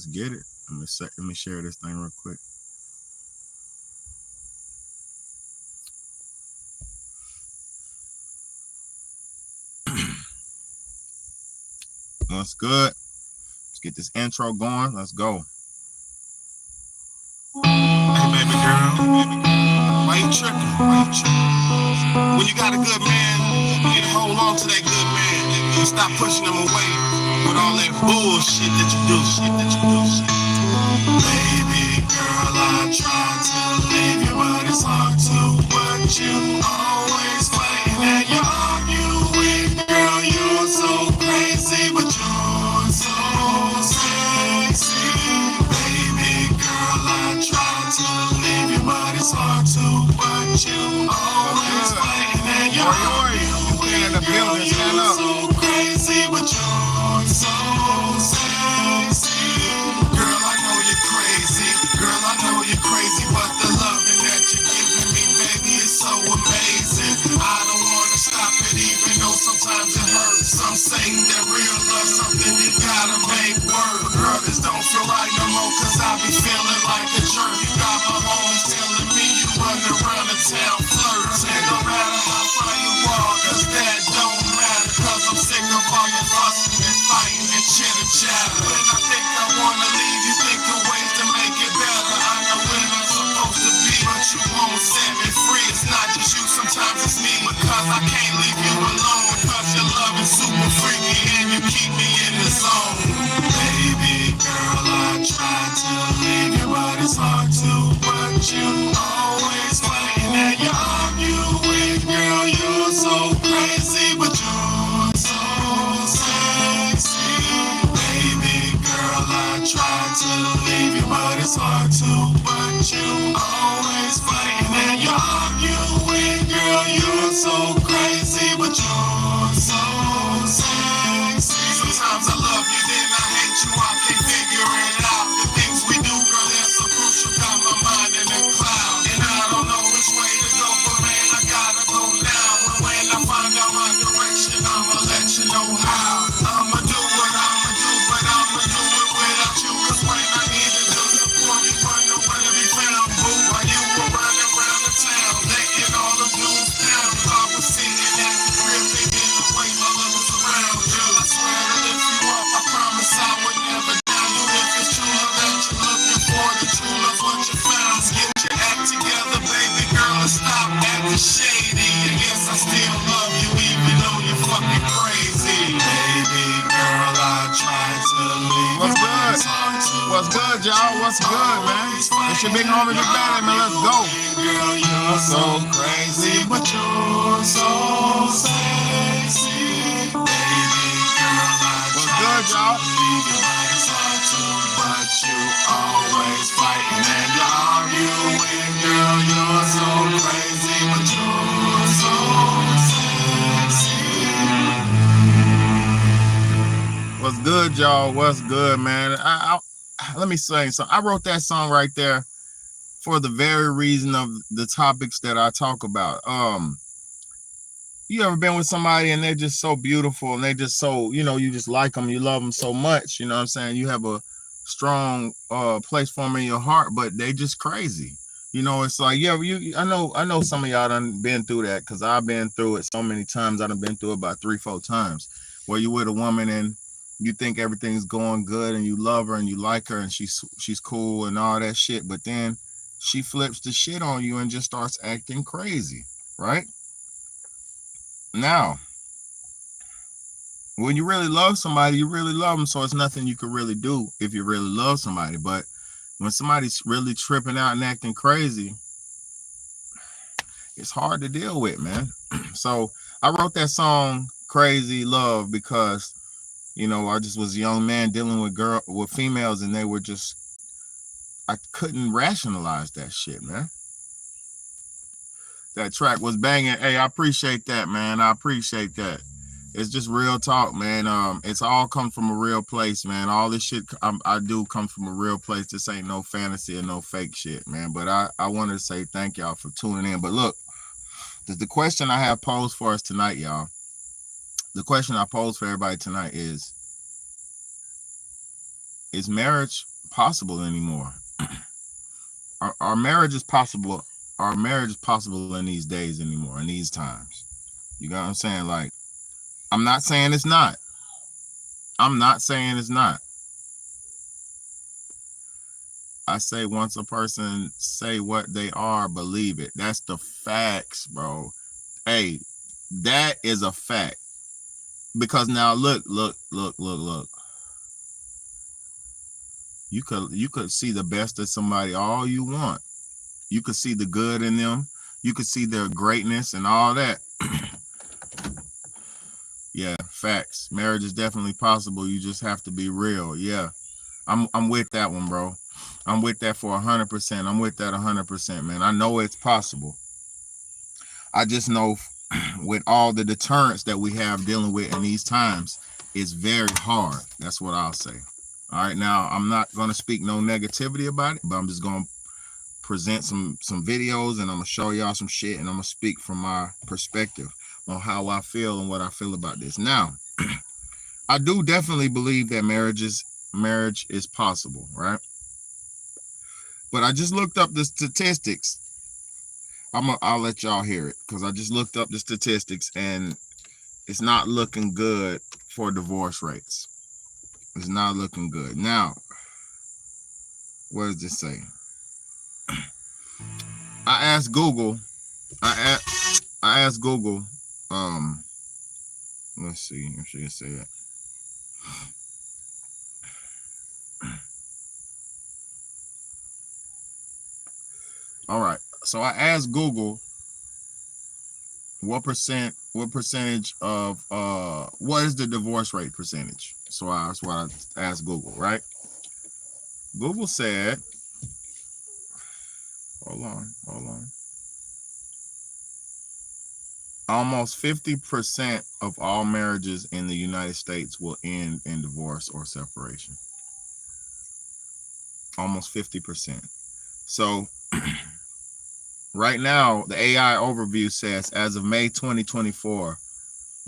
Let's get it. Let me share this thing real quick. What's good? Let's get this intro going. Let's go. Hey, baby girl. Why you tripping? When you got a good man, you need to hold on to that good man and stop pushing him away with all that bullshit that you do. Baby girl, I tried to leave you, but it's hard to. But you always fighting and you arguing. Girl, you're so crazy, but you're so sexy. Baby girl, I tried to leave you, but it's hard to. But you always fighting and you arguing. Girl, you're so crazy, but you're so sexy. Girl, I know you're crazy. Girl, I know you're crazy, but the loving that you're giving me, baby, is so amazing. I don't wanna stop it, even though sometimes it hurts. Some say that real love something you gotta make work. Girl, this don't feel right no more, cause I be feeling like a jerk. You got my homies telling me you run around the town flirting. No matter how far you are, cause that don't matter. Cause I'm sick of all your fussing and fighting and chitter chatter. When I think I wanna leave, you think of ways to make it better. I know when I'm supposed to be, but you won't set me free. It's not just you, sometimes it's me. Because I can't leave you alone. Because your love is super freaky and you keep me in the zone. Baby girl, I tried to leave you, but it's hard to. But you always fighting and you arguing. Girl, you're so crazy, but you're so sexy. Baby girl, I tried to leave you, but it's hard to. But you always fighting and you arguing. Girl, you're so crazy, but you're so sexy. Sometimes I love you, then I hate you. I can't figure it out. The things we do, girl, they're so crucial. Got my mind in a cloud, and I don't know which way to go, but man, I gotta go now. But when I find out my direction, I'ma let you know how. I'ma do what I'ma do, but I'ma do it without you. Cause when I needed your support, you weren't nowhere to be found. Boo, while you were running around the town, letting all the dudes down. I was sitting at the crib, thinking the way my love was around. Girl, I swear to lift you up, I promise I would never down you. If it's true love that you're looking for, the true love's what you found. Get your act together, baby girl, and stop acting shady. I guess I still love you, even though you're fucking crazy. Baby girl, I tried to leave. What's good? What's good, y'all? What's good, man? It's your big homie, Big Bad, man. Let's go. Girl, you're so crazy, but you're so sexy. Baby girl, I tried to leave you, but it's hard to. But you always fighting and you're arguing. Girl, you're so crazy, but you're so sexy. What's good, y'all? What's good, man? Let me say something. I wrote that song right there for the very reason of the topics that I talk about. You ever been with somebody and they're just so beautiful and they just so, you just like them, you love them so much, you know what I'm saying? You have a strong place for them in your heart, but they just crazy. It's like, yeah, I know some of y'all done been through that, because I've been through it so many times. I done been through it about 3-4 times, where you with a woman and you think everything's going good and you love her and you like her and she's cool and all that shit, but then she flips the shit on you and just starts acting crazy, right? Now, when you really love somebody, you really love them, so it's nothing you can really do if you really love somebody. But when somebody's really tripping out and acting crazy, it's hard to deal with, man. So I wrote that song Crazy Love because, I just was a young man dealing with females, and they were just, I couldn't rationalize that shit, man. That track was banging. Hey, I appreciate that, man. I appreciate that. It's just real talk, man. It's all come from a real place, man. All this shit I do come from a real place. This ain't no fantasy or no fake shit, man. But I wanted to say thank y'all for tuning in. But look, the question I have posed for us tonight, y'all. The question I posed for everybody tonight is, is marriage possible anymore? Our marriage is possible. Our marriage is possible in these days anymore, in these times. You got what I'm saying? Like, I'm not saying it's not. I'm not saying it's not. I say once a person say what they are, believe it. That's the facts, bro. Hey, that is a fact. Because now look. You could see the best of somebody all you want. You could see the good in them. You could see their greatness and all that. Yeah, facts. Marriage is definitely possible. You just have to be real. Yeah, I'm with that one, bro. I'm with that for 100%. I'm with that 100%, man. I know it's possible. I just know with all the deterrence that we have dealing with in these times, it's very hard. That's what I'll say. All right, now I'm not going to speak no negativity about it, but I'm just going to present some videos, and I'm going to show y'all some shit, and I'm going to speak from my perspective on how I feel and what I feel about this. Now, I do definitely believe that marriage is possible, right? But I just looked up the statistics. I'll let y'all hear it, because I just looked up the statistics, and it's not looking good for divorce rates. It's not looking good. Now, what does this say? I asked Google. I asked Google. Let's see if she can say it. All right. So I asked Google what percentage of what is the divorce rate percentage? So that's what I asked Google, right? Google said, hold on. Almost 50% of all marriages in the United States will end in divorce or separation. Almost 50%. So right now, the AI overview says, as of May 2024,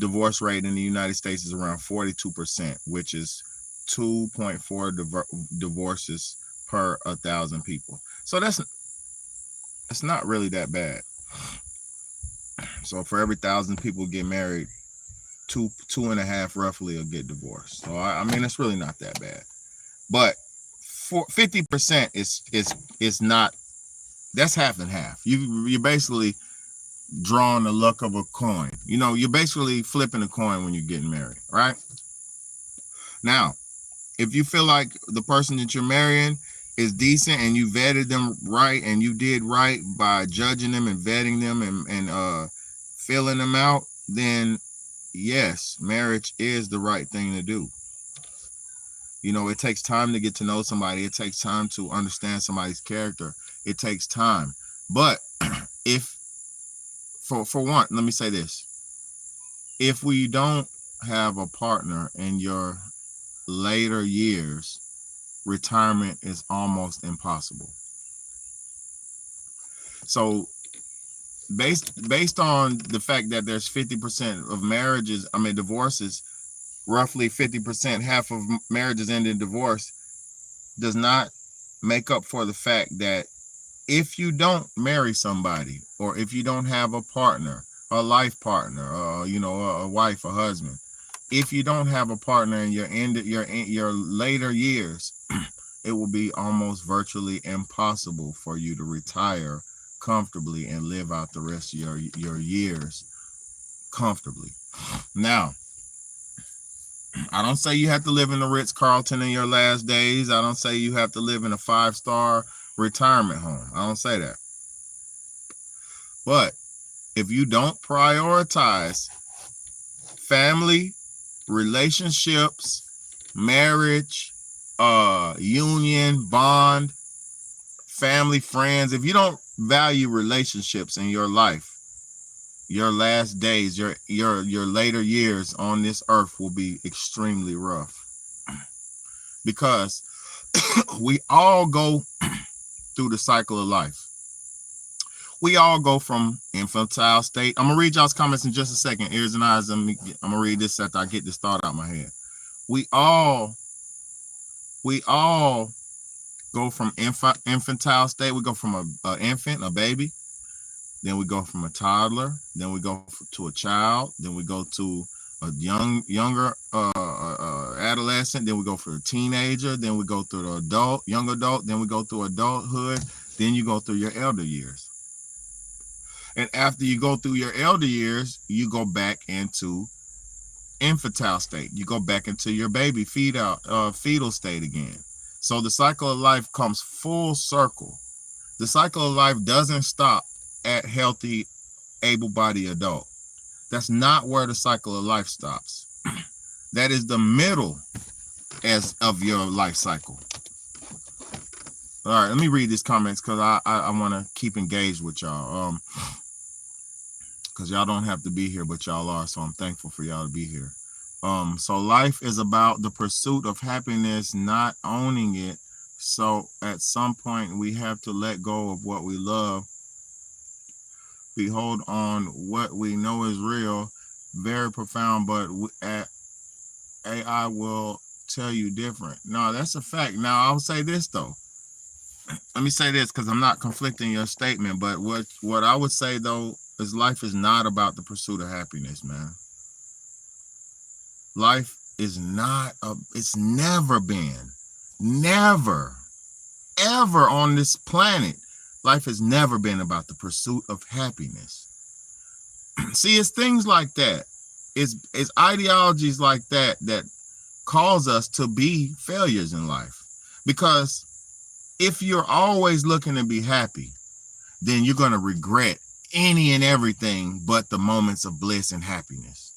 divorce rate in the United States is around 42%, which is 2.4 divorces per 1,000 people. So that's not really that bad. So for every 1,000 people get married, two and a half roughly will get divorced. So I mean, it's really not that bad. But for 50% is not. That's half and half. You're basically drawing the luck of a coin. You know, you're basically flipping a coin when you're getting married, right? Now, if you feel like the person that you're marrying is decent and you vetted them right and you did right by judging them and vetting them and filling them out, then yes, marriage is the right thing to do. You know, it takes time to get to know somebody. It takes time to understand somebody's character. It takes time. But if, for one, let me say this. If we don't have a partner in your later years, retirement is almost impossible. So based on the fact that there's 50% of divorces, roughly 50%, half of marriages end in divorce, does not make up for the fact that if you don't marry somebody, or if you don't have a partner, a life partner, a wife, a husband, if you don't have a partner in your later years, it will be almost virtually impossible for you to retire comfortably and live out the rest of your years comfortably. Now, I don't say you have to live in the Ritz-Carlton in your last days. I don't say you have to live in a 5-star retirement home. I don't say that. But if you don't prioritize family, relationships, marriage, union, bond, family, friends, if you don't value relationships in your life, your last days, your later years on this earth will be extremely rough. Because we all go through the cycle of life. We all go from infantile state. I'm gonna read y'all's comments in just a second. Ears and eyes. I'm gonna read this after I get this thought out of my head. We all we all go from infantile state. We go from a infant, a baby. Then we go from a toddler. Then we go to a child. Then we go to a younger adolescent. Then we go for a teenager. Then we go through the young adult. Then we go through adulthood. Then you go through your elder years. And after you go through your elder years, you go back into infantile state. You go back into your baby fetal state again. So the cycle of life comes full circle. The cycle of life doesn't stop at healthy, able-bodied adult. That's not where the cycle of life stops. That is the middle of your life cycle. All right, let me read these comments because I want to keep engaged with y'all. Because y'all don't have to be here, but y'all are, so I'm thankful for y'all to be here. So life is about the pursuit of happiness, not owning it. So at some point, we have to let go of what we love. Behold on what we know is real, very profound, but AI will tell you different. No, that's a fact. Now, I'll say this, though. Let me say this because I'm not conflicting your statement, but what I would say, though, is life is not about the pursuit of happiness, man. Life is not, it's never been, never, ever on this planet. Life has never been about the pursuit of happiness. See, it's things like that. It's ideologies like that that cause us to be failures in life. Because if you're always looking to be happy, then you're going to regret any and everything but the moments of bliss and happiness.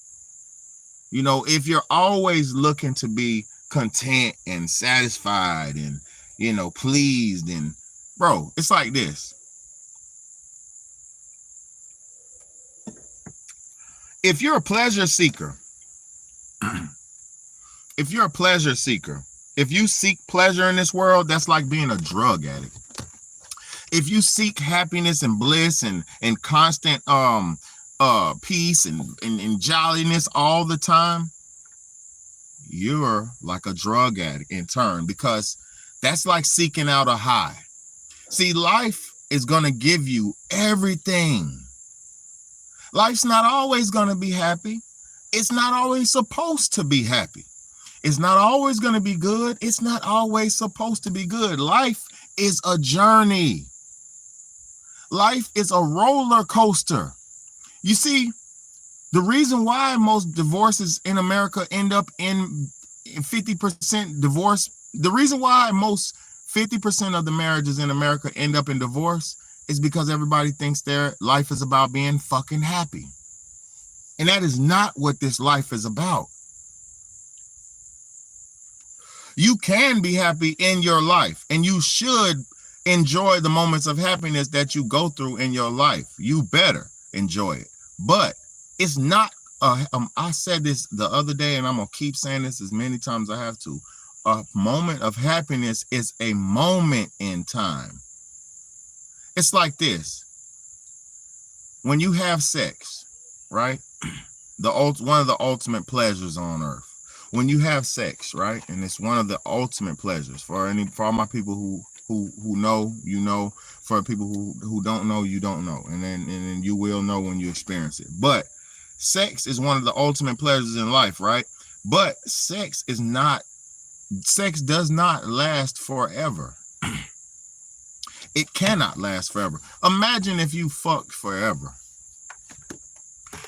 You know, if you're always looking to be content and satisfied and, you know, pleased and, bro, it's like this. If you're a pleasure seeker, if you seek pleasure in this world, that's like being a drug addict. If you seek happiness and bliss and constant peace and jolliness all the time, you're like a drug addict in turn, because that's like seeking out a high. See, life is going to give you everything. Life's not always going to be happy. It's not always supposed to be happy. It's not always going to be good. It's not always supposed to be good. Life is a journey. Life is a roller coaster. You see, the reason why most divorces in America end up in 50% divorce, the reason why most 50% of the marriages in America end up in divorce is because everybody thinks their life is about being fucking happy. And that is not what this life is about. You can be happy in your life, and you should enjoy the moments of happiness that you go through in your life. You better enjoy it. But it's not, I said this the other day, and I'm going to keep saying this as many times as I have to. A moment of happiness is a moment in time. It's like this. When you have sex, right? One of the ultimate pleasures on earth. When you have sex, right? And it's one of the ultimate pleasures for all my people who know, you know, for people who don't know, you don't know. And then you will know when you experience it. But sex is one of the ultimate pleasures in life, right? But sex does not last forever. It cannot last forever. Imagine if you fucked forever.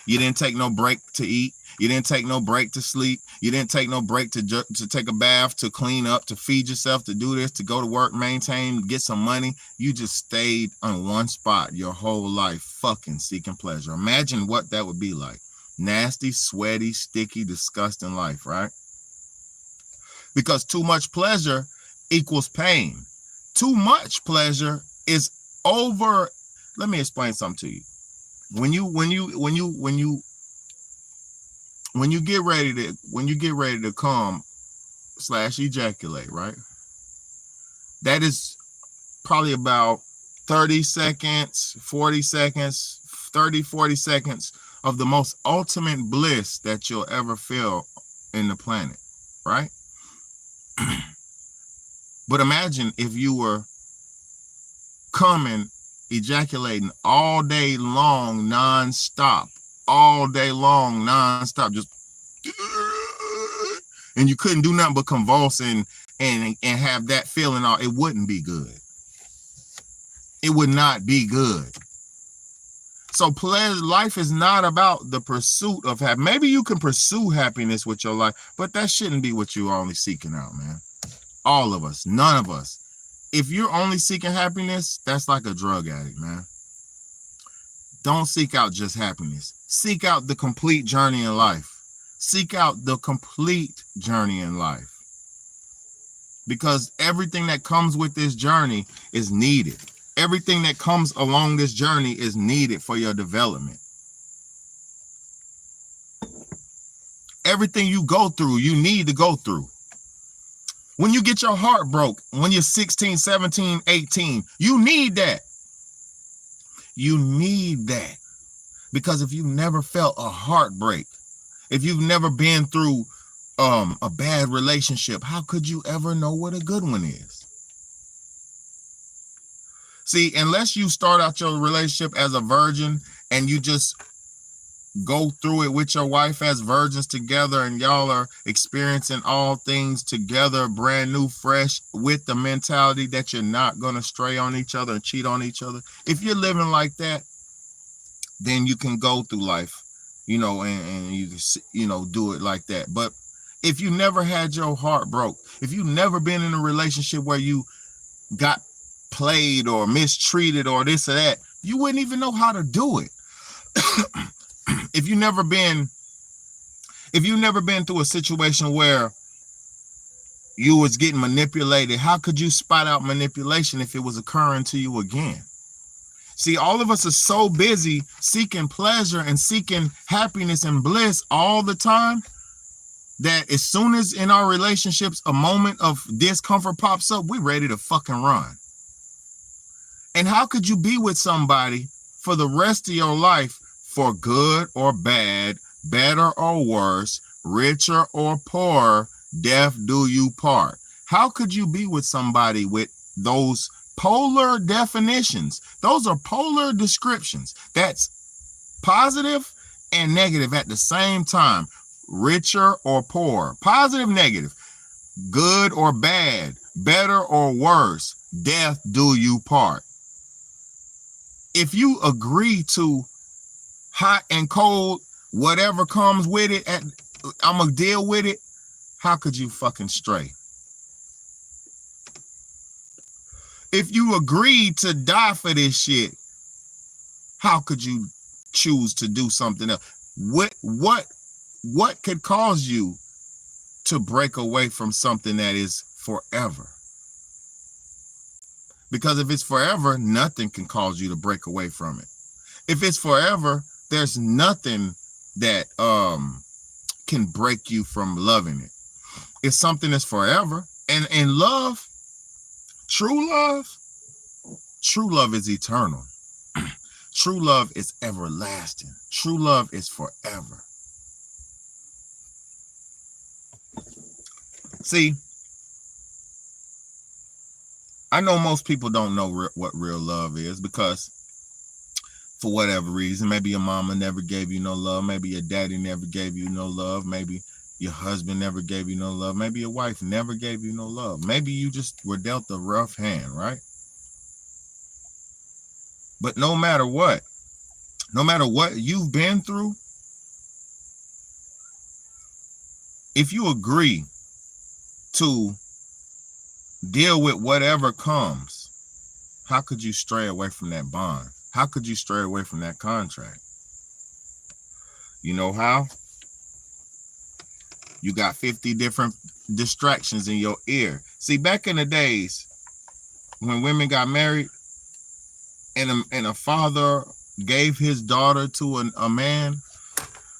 You didn't take no break to eat. You didn't take no break to sleep. You didn't take no break to take a bath, to clean up, to feed yourself, to do this, to go to work, maintain, get some money. You just stayed on one spot your whole life, fucking seeking pleasure. Imagine what that would be like. Nasty, sweaty, sticky, disgusting life, right? Because too much pleasure equals pain. Too much pleasure is over. Let me explain something to you. When you get ready to come / ejaculate, right? That is probably about 30 seconds, 40 seconds, 30, 40 seconds of the most ultimate bliss that you'll ever feel in the planet, right? But imagine if you were coming, ejaculating all day long, nonstop, just, and you couldn't do nothing but convulse and have that feeling. It wouldn't be good. It would not be good. So life is not about the pursuit of happiness. Maybe you can pursue happiness with your life, but that shouldn't be what you're only seeking out, man. All of us, none of us. If you're only seeking happiness, that's like a drug addict, man. Don't seek out just happiness. Seek out the complete journey in life. Seek out the complete journey in life. Because everything that comes with this journey is needed. Everything that comes along this journey is needed for your development. Everything you go through, you need to go through. When you get your heart broke, when you're 16, 17, 18, you need that. You need that. Because if you've never felt a heartbreak, if you've never been through a bad relationship, how could you ever know what a good one is? See, unless you start out your relationship as a virgin and you just go through it with your wife as virgins together and y'all are experiencing all things together, brand new, fresh, with the mentality that you're not going to stray on each other and cheat on each other. If you're living like that, then you can go through life, and you do it like that. But if you never had your heart broke, if you've never been in a relationship where you got played or mistreated or this or that, you wouldn't even know how to do it. If you've never been through a situation where you was getting manipulated, how could you spot out manipulation if it was occurring to you again? See, all of us are so busy seeking pleasure and seeking happiness and bliss all the time that as soon as in our relationships a moment of discomfort pops up, we're ready to fucking run. And how could you be with somebody for the rest of your life, for good or bad, better or worse, richer or poorer, death do you part? How could you be with somebody with those polar definitions? Those are polar descriptions. That's positive and negative at the same time. Richer or poor, positive, negative, good or bad, better or worse, death do you part. If you agree to hot and cold, whatever comes with it, I'm gonna deal with it, how could you fucking stray? If you agreed to die for this shit, how could you choose to do something else? What could cause you to break away from something that is forever? Because if it's forever, nothing can cause you to break away from it. If it's forever, there's nothing that can break you from loving it. If something is forever, and love, true love is eternal. True love is everlasting. True love is forever. See, I know most people don't know what real love is because for whatever reason, maybe your mama never gave you no love. Maybe your daddy never gave you no love. Maybe your husband never gave you no love. Maybe your wife never gave you no love. Maybe you just were dealt a rough hand, right? But no matter what you've been through, if you agree to deal with whatever comes, how could you stray away from that bond? How could you stray away from that contract? You know how? You got 50 different distractions in your ear. See, back in the days when women got married and a father gave his daughter to a man,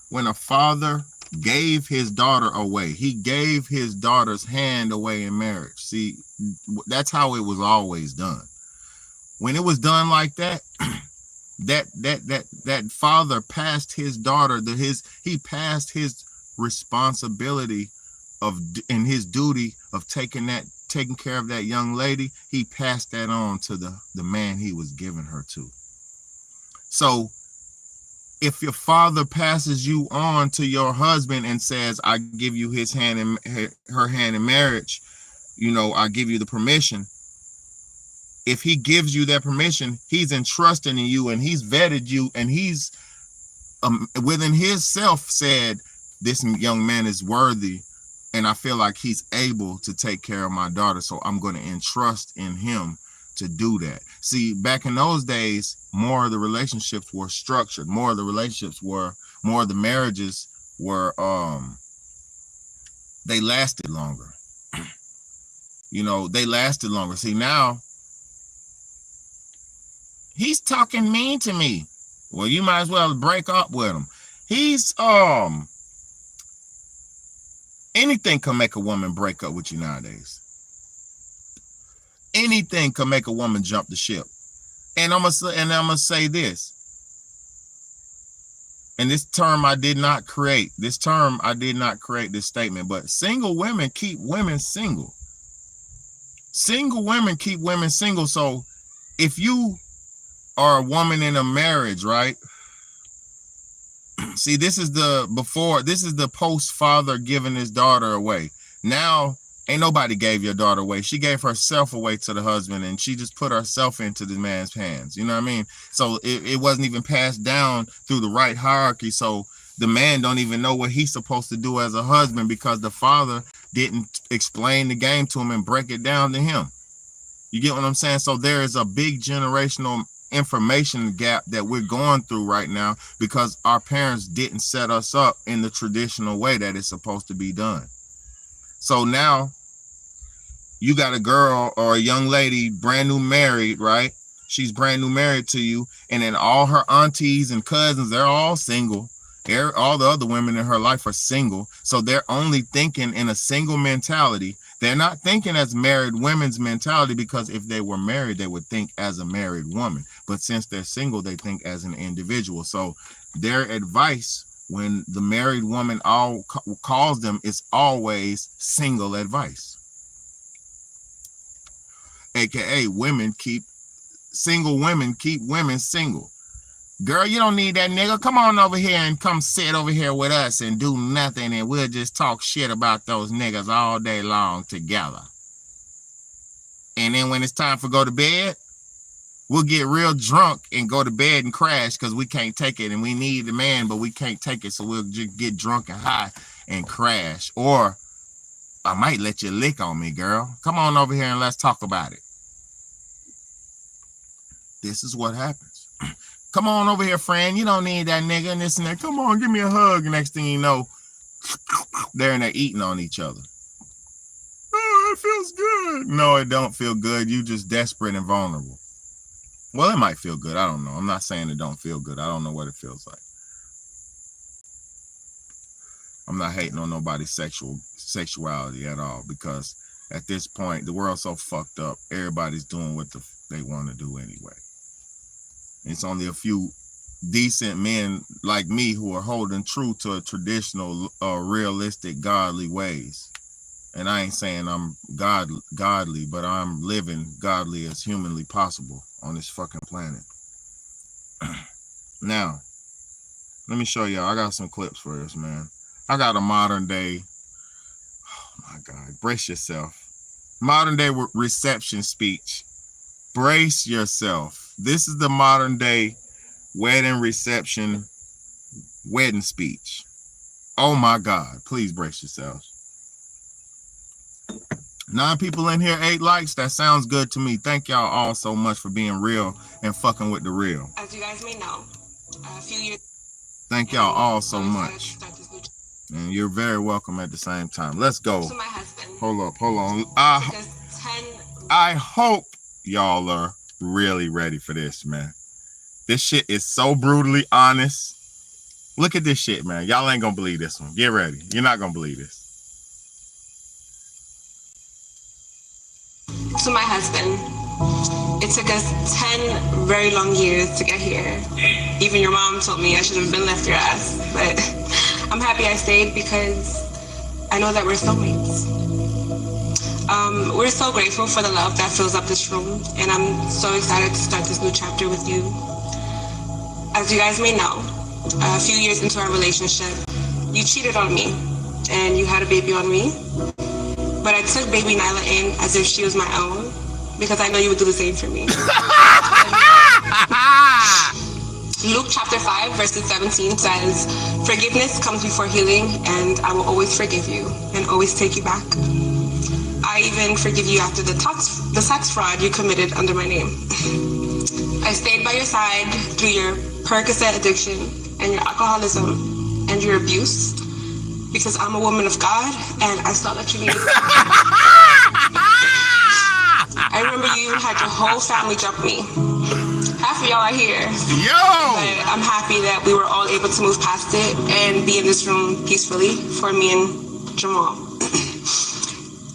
when a father gave his daughter away, he gave his daughter's hand away in marriage. See, that's how it was always done. When it was done like that, that father passed his daughter he passed his responsibility and his duty of taking that taking care of that young lady, he passed that on to the man he was giving her to. So if your father passes you on to your husband and says, I give you his hand in her hand in marriage, you know, I give you the permission. If he gives you that permission, he's entrusting in you and he's vetted you and he's within his self said, this young man is worthy and I feel like he's able to take care of my daughter. So I'm going to entrust in him to do that. See, back in those days, more of the relationships were structured. More of the marriages were, they lasted longer. You know, they lasted longer. See, now, he's talking mean to me. Well, you might as well break up with him. He's, anything can make a woman break up with you nowadays. Anything can make a woman jump the ship. And I'm gonna say this. And this term I did not create. This statement, but single women keep women single. Single women keep women single. So if you are a woman in a marriage, right? See, this is the post father giving his daughter away. Now, ain't nobody gave your daughter away. She gave herself away to the husband and she just put herself into the man's hands. You know what I mean? So it wasn't even passed down through the right hierarchy. So the man don't even know what he's supposed to do as a husband because the father didn't explain the game to him and break it down to him. You get what I'm saying? So there is a big generational information gap that we're going through right now because our parents didn't set us up in the traditional way that it's supposed to be done. So now you got a girl or a young lady brand new married, right? She's brand new married to you, and then all her aunties and cousins, they're all single. All the other women in her life are single, so they're only thinking in a single mentality. They're not thinking as married women's mentality because if they were married, they would think as a married woman. But since they're single, they think as an individual. So their advice when the married woman calls them is always single advice. AKA single women keep women single. Girl, you don't need that nigga. Come on over here and come sit over here with us and do nothing and we'll just talk shit about those niggas all day long together. And then when it's time for go to bed, we'll get real drunk and go to bed and crash because we can't take it and we need the man, but we can't take it. So we'll just get drunk and high and crash. Or I might let you lick on me, girl. Come on over here and let's talk about it. This is what happens. Come on over here, friend. You don't need that nigga and this and that. Come on, give me a hug. Next thing you know, they're in there eating on each other. Oh, it feels good. No, it don't feel good. You just desperate and vulnerable. Well, it might feel good. I don't know. I'm not saying it don't feel good. I don't know what it feels like. I'm not hating on nobody's sexuality at all because at this point, the world's so fucked up. Everybody's doing what they want to do anyway. It's only a few decent men like me who are holding true to a traditional, realistic, godly ways. And I ain't saying I'm godly, but I'm living godly as humanly possible on this fucking planet. Now, let me show y'all. I got some clips for this, man. I got a modern day, oh my God, brace yourself. Modern day reception speech. Brace yourself. This is the modern day wedding reception, wedding speech. Oh my God, please brace yourselves. 9 people in here, 8 likes. That sounds good to me. Thank y'all all so much for being real and fucking with the real. As you guys may know, a few years. Thank y'all all so much. And you're very welcome at the same time. Let's go. So my husband. Hold on. I hope y'all are really ready for this, man. This shit is so brutally honest. Look at this shit, man. Y'all ain't gonna believe this one. Get ready. You're not gonna believe this. To my husband, it took us 10 very long years to get here. Even your mom told me I should have been left your ass, but I'm happy I stayed because I know that we're soulmates. We're so grateful for the love that fills up this room, and I'm so excited to start this new chapter with you. As you guys may know, a few years into our relationship, you cheated on me, and you had a baby on me. But I took baby Nyla in as if she was my own, because I know you would do the same for me. Luke chapter 5, verses 17 says, "Forgiveness comes before healing, and I will always forgive you and always take you back. I even forgive you after the sex fraud you committed under my name. I stayed by your side through your Percocet addiction and your alcoholism and your abuse, because I'm a woman of God and I saw that you needed I remember you even had your whole family jump me. Half of y'all are here. But I'm happy that we were all able to move past it and be in this room peacefully for me and Jamal.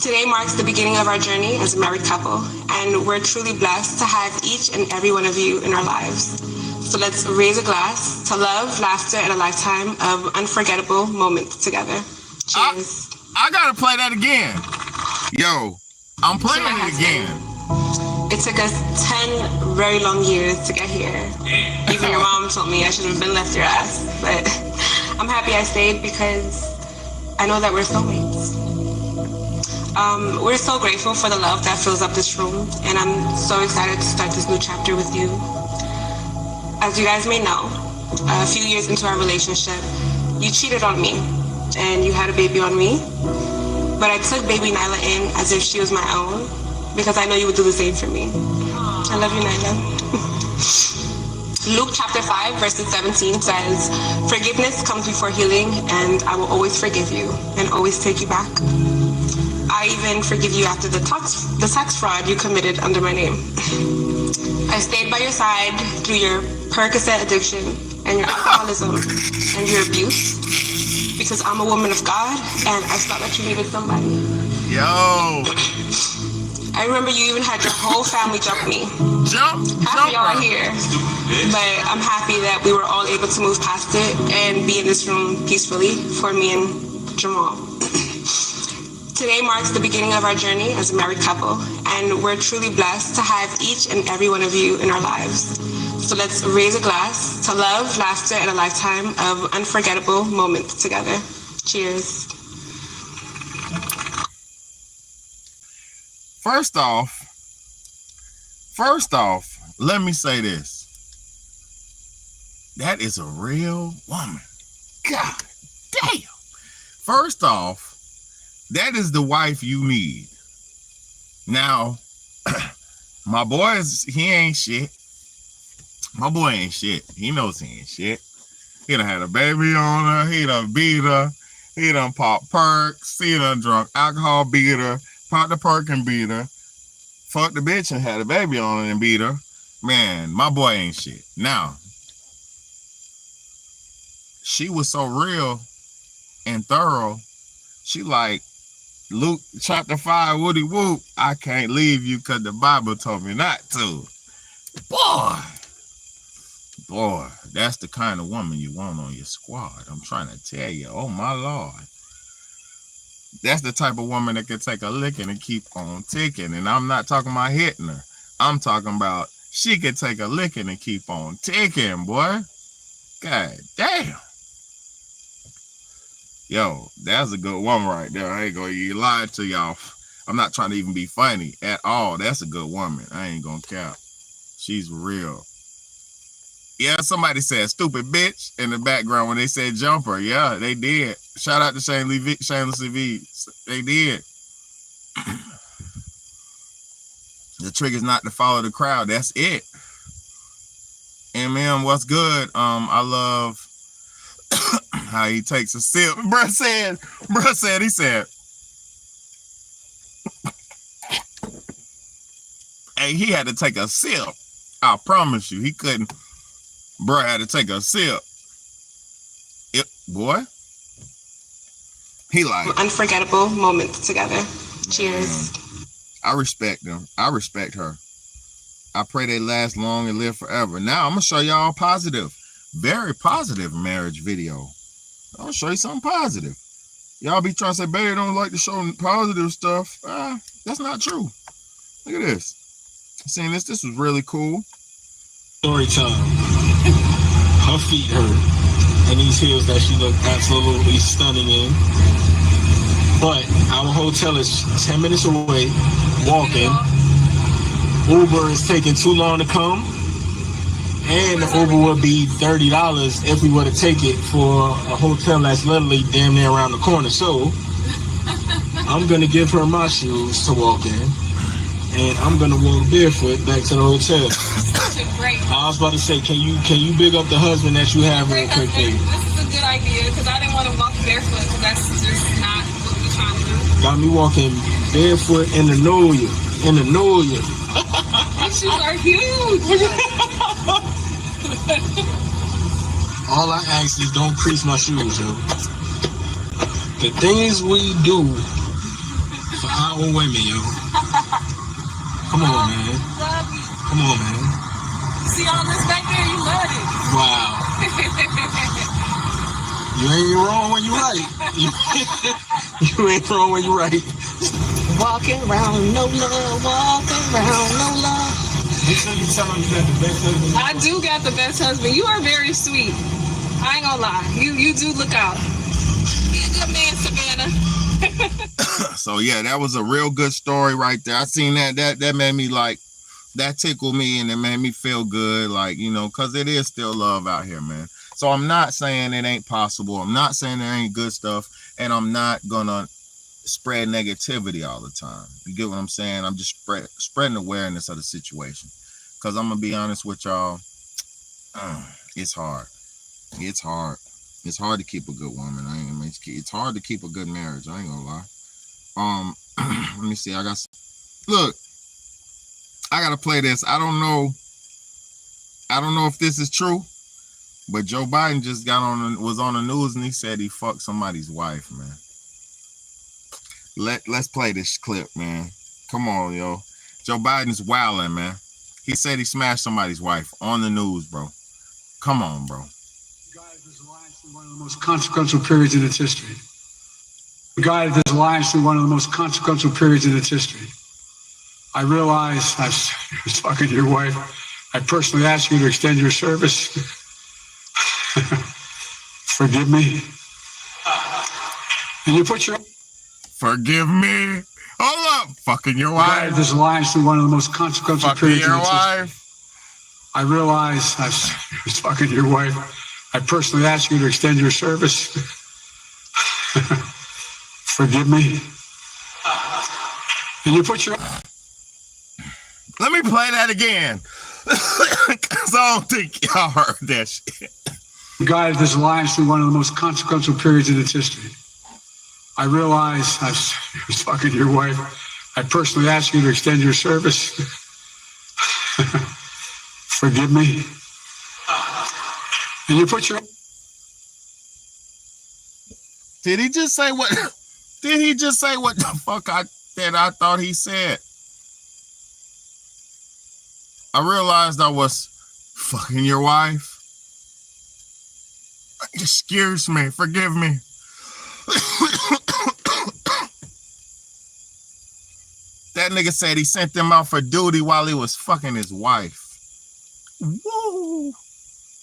Today marks the beginning of our journey as a married couple, and we're truly blessed to have each and every one of you in our lives. So let's raise a glass to love, laughter, and a lifetime of unforgettable moments together. Cheers. I gotta play that again. Yo, I'm playing it again. It took us 10 very long years to get here. Even your mom told me I should have been left your ass. But I'm happy I stayed because I know that we're soulmates. We're so grateful for the love that fills up this room, and I'm so excited to start this new chapter with you. As you guys may know, a few years into our relationship, you cheated on me, and you had a baby on me. But I took baby Nyla in as if she was my own, because I know you would do the same for me. I love you, Nyla. Luke chapter 5, verses 17 says, "Forgiveness comes before healing, and I will always forgive you and always take you back. I even forgive you after the sex fraud you committed under my name. I stayed by your side through your Percocet addiction and your alcoholism and your abuse, because I'm a woman of God and I saw that you needed somebody." Yo. I remember you even had your whole family jump me. Half of y'all are here. But I'm happy that we were all able to move past it and be in this room peacefully for me and Jamal. Today marks the beginning of our journey as a married couple, and we're truly blessed to have each and every one of you in our lives. So let's raise a glass to love, laughter, and a lifetime of unforgettable moments together. Cheers. First off, let me say this. That is a real woman. God damn. First off, that is the wife you need. Now, my boy he ain't shit. My boy ain't shit. He knows he ain't shit. He done had a baby on her. He done beat her. He done popped perks. He done drunk alcohol, beat her. Popped the perk and beat her. Fucked the bitch and had a baby on her and beat her. Man, my boy ain't shit. Now, she was so real and thorough. She like, Luke chapter 5, woody whoop, I can't leave you because the Bible told me not to. Boy, that's the kind of woman you want on your squad. I'm trying to tell you. Oh, my Lord. That's the type of woman that can take a licking and keep on ticking. And I'm not talking about hitting her. I'm talking about she can take a licking and keep on ticking, boy. God damn. Yo, that's a good woman right there. I ain't gonna lie to y'all. I'm not trying to even be funny at all. That's a good woman. I ain't gonna cap. She's real. Yeah, somebody said stupid bitch in the background when they said jumper. Yeah, they did. Shout out to Shameless V. They did. The trick is not to follow the crowd. That's it. And man, what's good? I love how he takes a sip. Bruh said, he said, hey, he had to take a sip. I promise you, he couldn't. Bruh had to take a sip. Boy. He like unforgettable moments together. Cheers. I respect them. I respect her. I pray they last long and live forever. Now I'm gonna show y'all positive, very positive marriage video. I'm gonna show you something positive. Y'all be trying to say, babe, don't like to show positive stuff. That's not true. Look at this. Seeing this was really cool. Story time. Her feet hurt. And these heels that she looked absolutely stunning in. But our hotel is 10 minutes away, walking. Uber is taking too long to come. And the Uber would be $30 if we were to take it for a hotel that's literally damn near around the corner. So I'm gonna give her my shoes to walk in, and I'm gonna walk barefoot back to the hotel. Great. I was about to say, can you big up the husband that you have real quick, baby? This is a good idea because I didn't want to walk barefoot because that's just not what we're trying to do. Got me walking barefoot in the Noya. These shoes are huge. All I ask is don't crease my shoes, yo. The things we do for our women, yo. Come on, man. Love you. Come on, man. See all this back there? You love it. Wow. You ain't wrong when you right. You ain't wrong when you right. Walking around, no love. Walking around, no love. Make sure you tell him you got the best husband. I do got the best husband. You are very sweet. I ain't gonna lie. You do look out. Be a good man, Savannah. So yeah, that was a real good story right there. I seen that made me like, that tickled me and it made me feel good, like, you know, because it is still love out here, man. So I'm not saying it ain't possible. I'm not saying there ain't good stuff, and I'm not gonna spread negativity all the time. You get what I'm saying? I'm just spreading awareness of the situation, because I'm gonna be honest with y'all, it's hard. It's hard to keep a good woman. It's hard to keep a good marriage. I ain't gonna lie. Let me see. Look, I gotta play this. I don't know if this is true, but Joe Biden just was on the news and he said he fucked somebody's wife, man. Let's play this clip, man. Come on, yo. Joe Biden's wilding, man. He said he smashed somebody's wife on the news, bro. Come on, bro. Guided this alliance through one of the most consequential periods in its history. We guided this alliance through one of the most consequential periods in its history. I realize I was fucking your wife. I personally asked you to extend your service. Forgive me. And you put your... Forgive me. Hold up. Fucking your wife. Guided this alliance through one of the most consequential periods in its history. I realize I was fucking your wife. I personally asked you to extend your service. Forgive me. And you put your... Let me play that again. Because I don't think y'all heard that shit. Guided this alliance through one of the most consequential periods in its history. I realize I was fucking your wife. I personally asked you to extend your service. Forgive me. And you put your... Did he just say what? Did he just say what the fuck I thought he said? I realized I was fucking your wife. Excuse me. Forgive me. That nigga said he sent them out for duty while he was fucking his wife. Woo!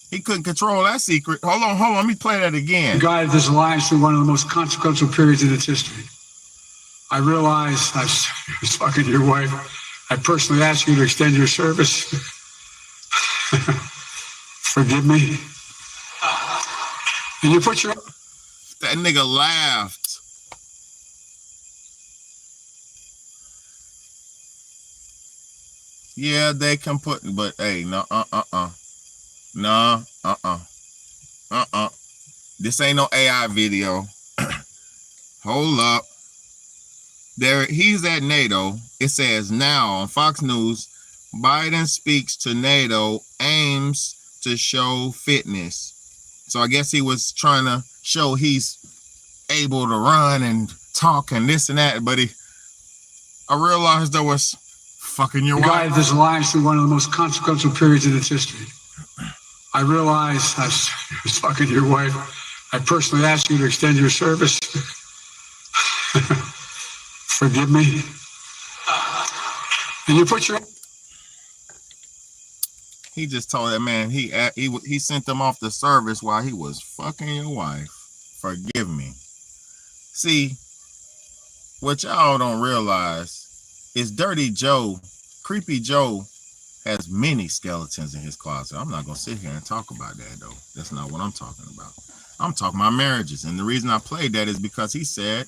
He couldn't control that secret. Hold on. Let me play that again. Guided this alliance through one of the most consequential periods in its history. I realized I was fucking your wife. I personally asked you to extend your service. Forgive me. And you put your... That nigga laughed. Yeah, they can put, but hey, no, This ain't no AI video. Hold up. There, he's at NATO. It says now on Fox News, Biden speaks to NATO, aims to show fitness. So I guess he was trying to show he's able to run and talk and this and that, but I realized there was fucking your wife. Guided this alliance through one of the most consequential periods in its history. I realized I was fucking your wife. I personally asked you to extend your service. Forgive me. And you put your... He just told that man he sent them off the service while he was fucking your wife. Forgive me. See, what y'all don't realize is Dirty Joe, Creepy Joe, has many skeletons in his closet. I'm not gonna sit here and talk about that though. That's not what I'm talking about. I'm talking about marriages, and the reason I played that is because he said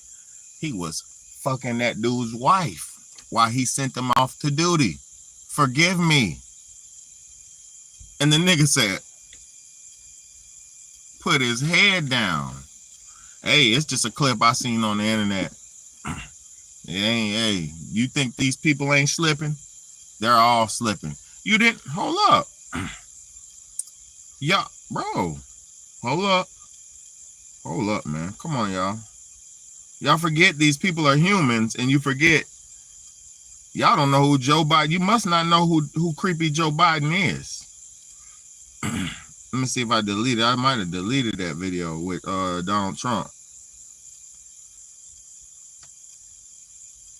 he was fucking that dude's wife while he sent them off to duty. Forgive me. And the nigga said, put his head down. Hey, it's just a clip I seen on the internet. It ain't, hey, you think these people ain't slipping? They're all slipping. You didn't, hold up. Yeah, bro, hold up. Hold up, man. Come on, y'all. Y'all forget these people are humans, and you forget, y'all don't know who Joe Biden, you must not know who Creepy Joe Biden is. Let me see if I deleted. I might have deleted that video with Donald Trump.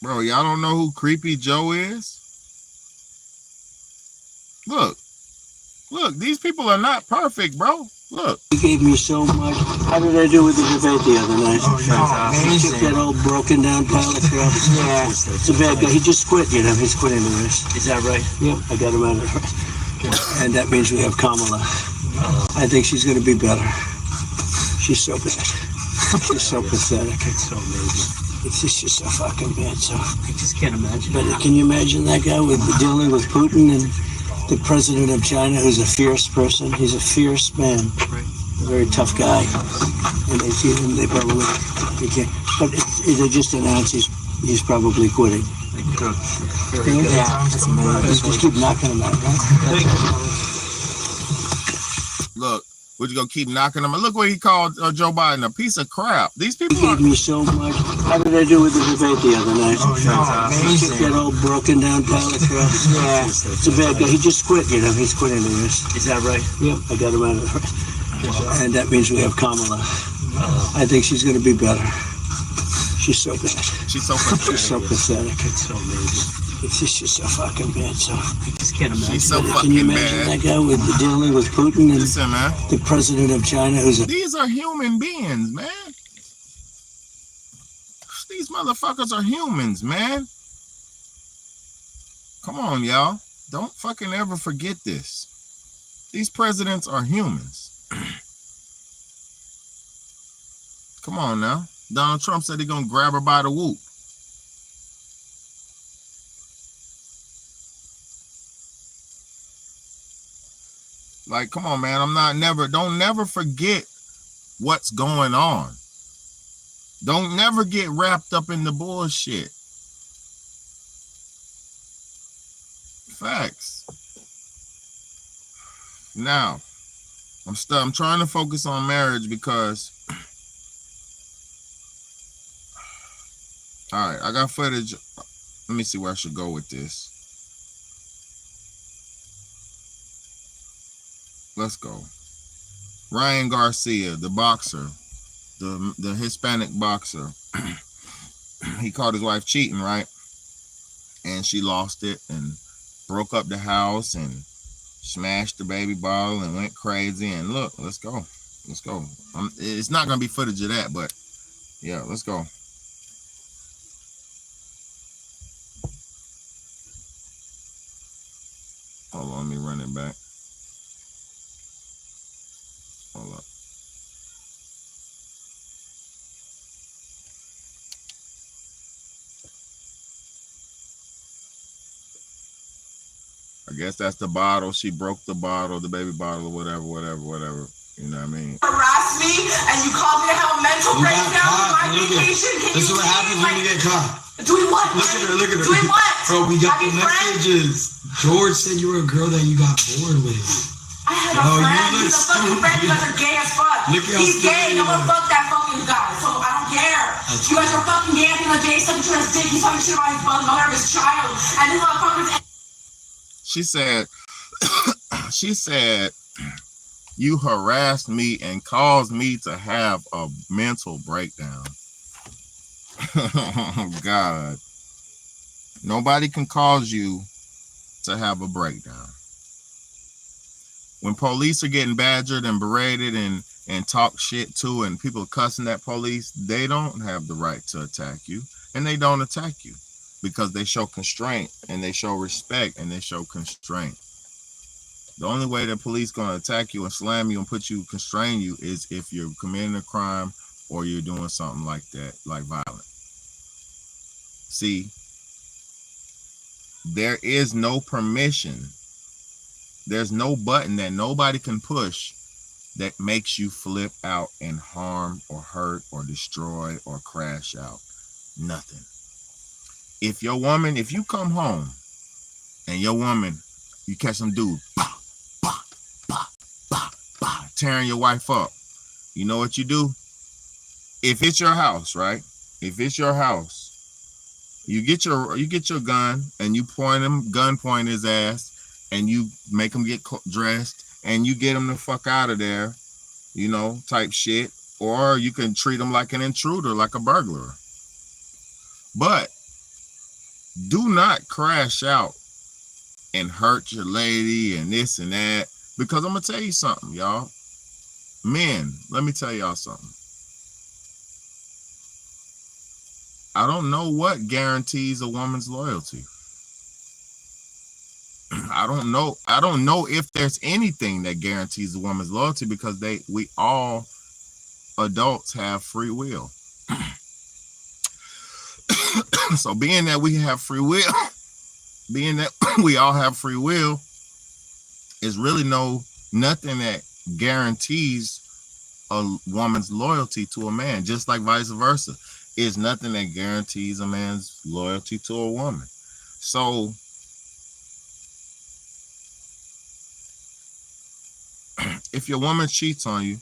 Bro, y'all don't know who Creepy Joe is? Look, these people are not perfect, bro. Look. He gave me so much. How did I do with the debate the other night? Oh, he took that old broken down pile of crap. Yeah. It's a bad guy. He just quit, you know. He's quitting the race. Is that right? Yep, I got him out of the race. And that means we have Kamala. I think she's going to be better. She's so bad. She's so pathetic. It's so amazing. It's just so fucking bad. So I just can't imagine. But can you imagine that guy with dealing with Putin and the president of China, who's a fierce person? He's a fierce man, a very tough guy. And they see him, they probably can't. But they just announced he's probably quitting. Good. Very good. Yeah, that's amazing. Just keep knocking him out, right? Look, we're just gonna keep knocking him out. Look what he called Joe Biden, a piece of crap. These people gave me so much. How did I do with the debate the other night? He took that old broken down pile of crap. Yeah. It's a bad guy. He just quit, you know. He's quitting the race. Is that right? Yep, I got him out of the race. And that means we have Kamala. I think she's going to be better. She's so bad. She's so pathetic. She's so pathetic. It's so amazing. It's just so fucking bad. So I just can't imagine. She's so fucking bad. Can you imagine that guy with dealing with Putin and listen, man, the president of China, who's a... These are human beings, man. These motherfuckers are humans, man. Come on, y'all. Don't fucking ever forget this. These presidents are humans. Come on now. Donald Trump said he's gonna grab her by the whoop. Like, come on, man. Don't never forget what's going on. Don't never get wrapped up in the bullshit. Facts. Now, I'm trying to focus on marriage because all right, I got footage. Let me see where I should go with this. Let's go. Ryan Garcia, the boxer, the Hispanic boxer. He caught his wife cheating, right? And she lost it and broke up the house and smashed the baby bottle and went crazy. And look, let's go. Let's go. It's not going to be footage of that, but yeah, let's go. Hold on, let me run it back. Hold up. I guess that's the bottle. She broke the bottle, the baby bottle, or whatever. You know what I mean? Harass me and you called me to have a mental breakdown with my vacation. This is what happens when you get caught. Doing what? Look at her. Doing what? Bro, we got the messages. George said you were a girl that you got bored with. I had a friend. He's a fucking friend. You guys are gay as fuck. He's gay. No one fuck that fucking guy. So I don't care. You guys are fucking gay. The day sucking to his dick. He's talking shit about his mother of his child. And this motherfucker's... She said, you harassed me and caused me to have a mental breakdown. Oh, God. Nobody can cause you to have a breakdown. When police are getting badgered and berated and talk shit to, and people cussing at police, they don't have the right to attack you, and they don't attack you because they show constraint and they show respect and they show constraint. The only way the police gonna attack you and slam you and constrain you is if you're committing a crime or you're doing something like that, like violent. See, there is no permission. There's no button that nobody can push that makes you flip out and harm or hurt or destroy or crash out. Nothing. If you come home and your woman, you catch some dude tearing your wife up, you know what you do? If it's your house, right? If it's your house, you get your gun and you point his ass, and you make him get dressed and you get him the fuck out of there, type shit. Or you can treat him like an intruder, like a burglar. But do not crash out and hurt your lady and this and that, because I'm gonna tell you something, y'all. Men, let me tell y'all something. I don't know what guarantees a woman's loyalty. I don't know if there's anything that guarantees a woman's loyalty, because we all adults have free will. So being that we have free will, being that we all have free will, is really nothing that guarantees a woman's loyalty to a man, just like vice versa. Is nothing that guarantees a man's loyalty to a woman. So if your woman cheats on you,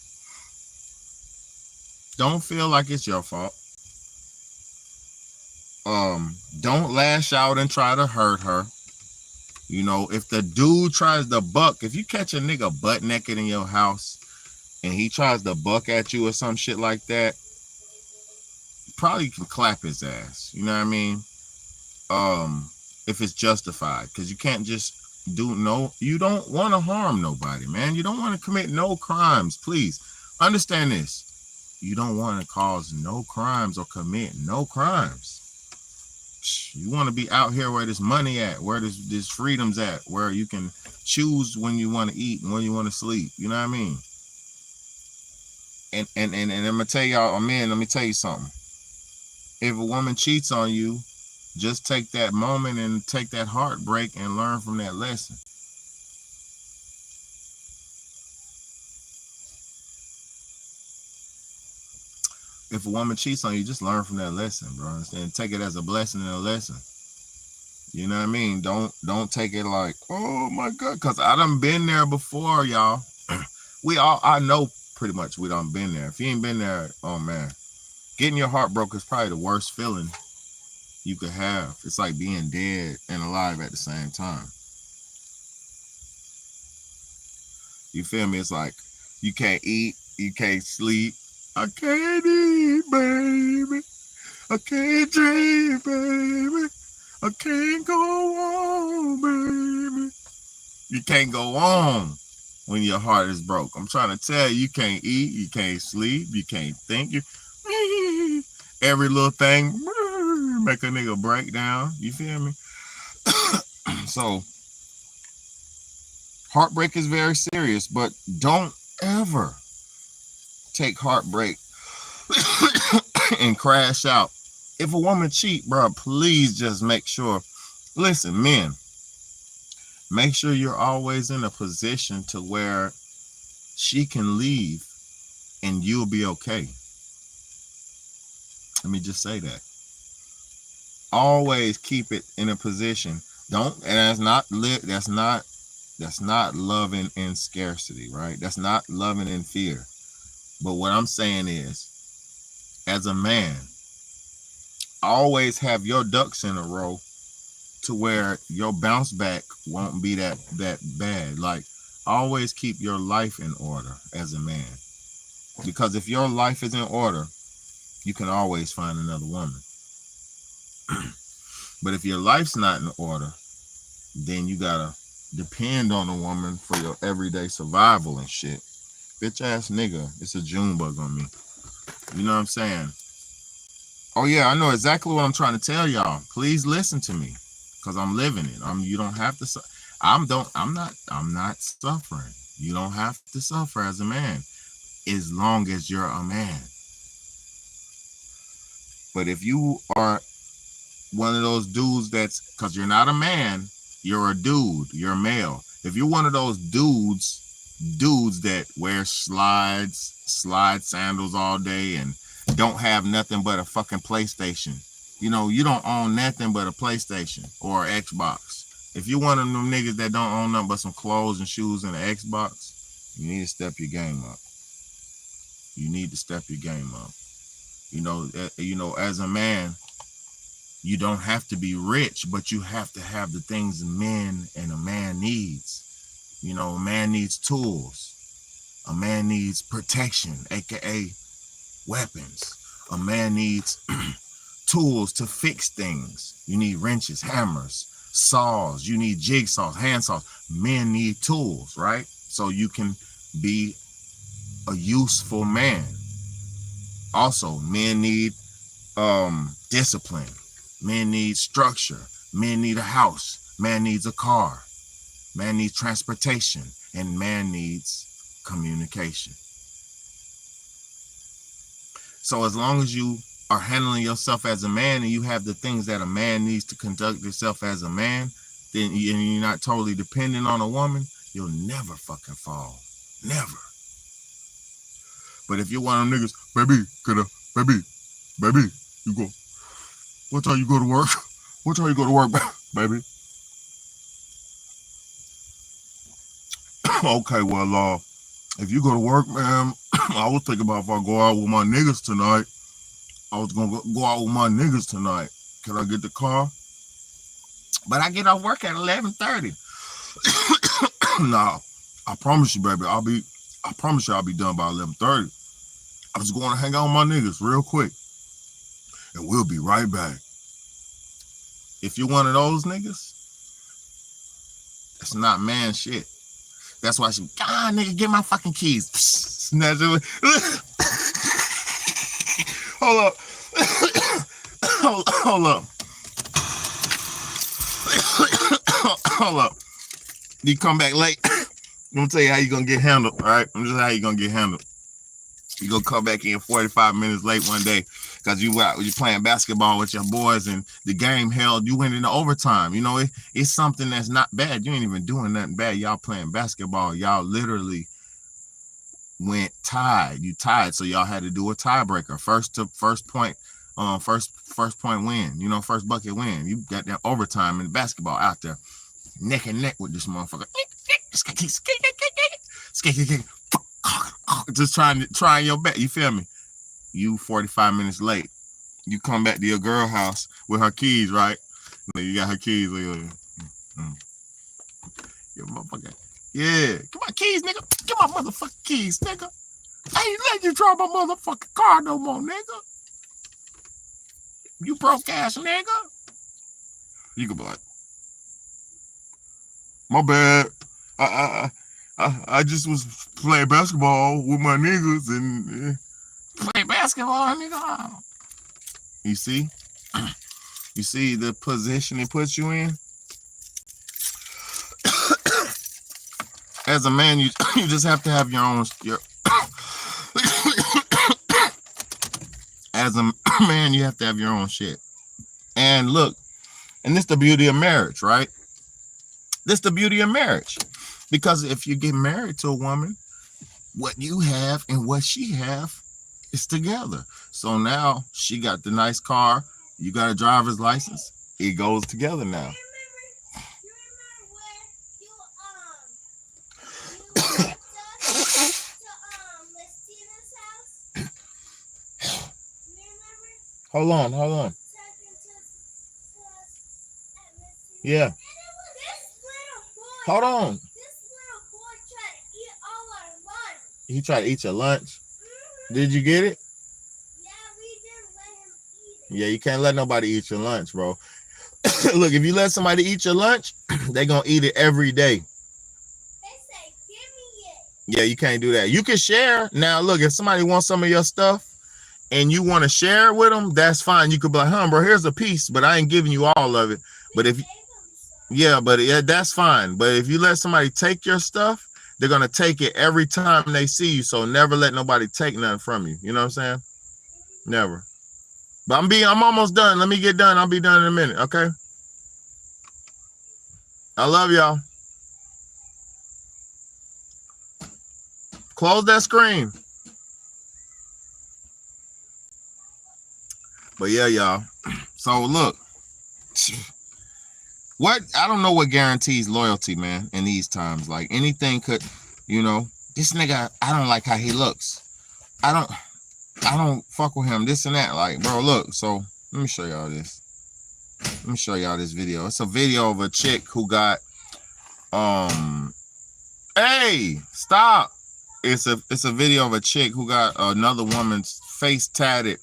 don't feel like it's your fault. Don't lash out and try to hurt her. If the dude tries to buck, if you catch a nigga butt naked in your house and he tries to buck at you or some shit like that, you probably can clap his ass. You know what I mean? If it's justified, because you can't just you don't want to harm nobody, man. You don't want to commit no crimes. Please understand this. You don't want to cause no crimes or commit no crimes. You want to be out here where there's money at, where there's freedoms at, where you can choose when you want to eat and when you want to sleep. You know what I mean? And I'm gonna tell y'all, man, let me tell you something. If a woman cheats on you, just take that moment and take that heartbreak and learn from that lesson. If a woman cheats on you, just learn from that lesson, bro. Understand? Take it as a blessing and a lesson. You know what I mean? Don't take it like, oh my God, because I done been there before, y'all. I know pretty much we done been there. If you ain't been there, oh man, getting your heart broke is probably the worst feeling you could have. It's like being dead and alive at the same time. You feel me? It's like you can't eat, you can't sleep. I can't eat, baby. I can't drink, baby. I can't go on, baby. You can't go on when your heart is broke. I'm trying to tell you, you can't eat, you can't sleep, you can't think. Every little thing make a nigga break down. You feel me? So heartbreak is very serious, but don't ever take heartbreak and crash out. If a woman cheat, bro, please just make sure. Listen, men, make sure you're always in a position to where she can leave and you'll be okay. Let me just say that. Always keep it in a position. That's not loving in scarcity, right? That's not loving in fear. But what I'm saying is, as a man, always have your ducks in a row to where your bounce back won't be that bad. Like, always keep your life in order as a man. Because if your life is in order, you can always find another woman. But if your life's not in order, then you gotta depend on a woman for your everyday survival and shit. Bitch ass nigga, it's a June bug on me. You know what I'm saying? Oh yeah, I know exactly what I'm trying to tell y'all. Please listen to me, cause I'm living it. You don't have to. I'm not suffering. You don't have to suffer as a man, as long as you're a man. But if you are one of those dudes cause you're not a man, you're a dude, you're male. If you're one of those dudes that wear slide sandals all day and don't have nothing but a fucking PlayStation. You don't own nothing but a PlayStation or an Xbox. If you're one of them niggas that don't own nothing but some clothes and shoes and an Xbox, you need to step your game up. You need to step your game up. As a man, you don't have to be rich, but you have to have the things a man needs. A man needs tools. A man needs protection, aka weapons. A man needs tools to fix things. You need wrenches, hammers, saws. You need jigsaws, hand saws. Men need tools, right? So you can be a useful man. Also, men need discipline. Men need structure. Men need a house. Man needs a car. Man needs transportation. And man needs communication. So as long as you are handling yourself as a man and you have the things that a man needs to conduct yourself as a man, then you're not totally dependent on a woman, you'll never fucking fall. Never. But if you're one of them niggas, baby, you go. What time you go to work? What time you go to work, baby? Okay, well, if you go to work, man, I was thinking about if I go out with my niggas tonight. I was gonna go out with my niggas tonight. Can I get the car? But I get off work at 11:30. Nah, I promise you, baby, I'll be done by 11:30. I was going to hang out with my niggas real quick. And we'll be right back. If you're one of those niggas, that's not man shit. That's why she, nigga, get my fucking keys. Snatch it. Hold up. Hold up. Hold up. You come back late. I'm gonna tell you how you're gonna get handled, all right? I'm just how you're gonna get handled. You're gonna come back in 45 minutes late one day because you playing basketball with your boys and the game held, you went into overtime. It's something that's not bad. You ain't even doing nothing bad. Y'all playing basketball. Y'all literally went tied. You tied, so y'all had to do a tiebreaker. First point win. First bucket win. You got that overtime in basketball out there, neck and neck with this motherfucker. Just trying your best. You feel me? You 45 minutes late. You come back to your girl house with her keys, right? You got her keys. Your motherfucker. Yeah. Get my keys, nigga. Get my motherfucking keys, nigga. I ain't letting you drive my motherfucking car no more, nigga. You broke ass nigga. You could be like, my bad. I just was playing basketball with my niggas and play basketball, nigga. You see? You see the position it puts you in? As a man, you just have to have your own. As a man, you have to have your own shit. And look, and this the beauty of marriage, right? This the beauty of marriage. Because if you get married to a woman, what you have and what she have is together. So now she got the nice car, you got a driver's license, it goes together now. Hold on. Yeah. Hold on. He tried to eat your lunch. Did you get it? Yeah, we didn't let him eat Yeah, you can't let nobody eat your lunch, bro. Look, if you let somebody eat your lunch, they gonna eat it every day. Yeah, you can't do that. You can share. Now, look, if somebody wants some of your stuff and you want to share it with them, that's fine. You could be like, huh, bro, here's a piece, but I ain't giving you all of it. But if, that's fine. But if you let somebody take your stuff, they're going to take it every time they see you. So never let nobody take nothing from you. You know what I'm saying? Never. But I'm almost done. Let me get done. I'll be done in a minute. Okay. I love y'all. Close that screen. But yeah, y'all. So look, I don't know what guarantees loyalty, man, in these times. Like anything could, this nigga, I don't like how he looks. I don't fuck with him, this and that. Like, bro, look, so let me show y'all this. Let me show y'all this video. It's a video of a chick who got, hey, stop. It's a video of a chick who got another woman's face tatted.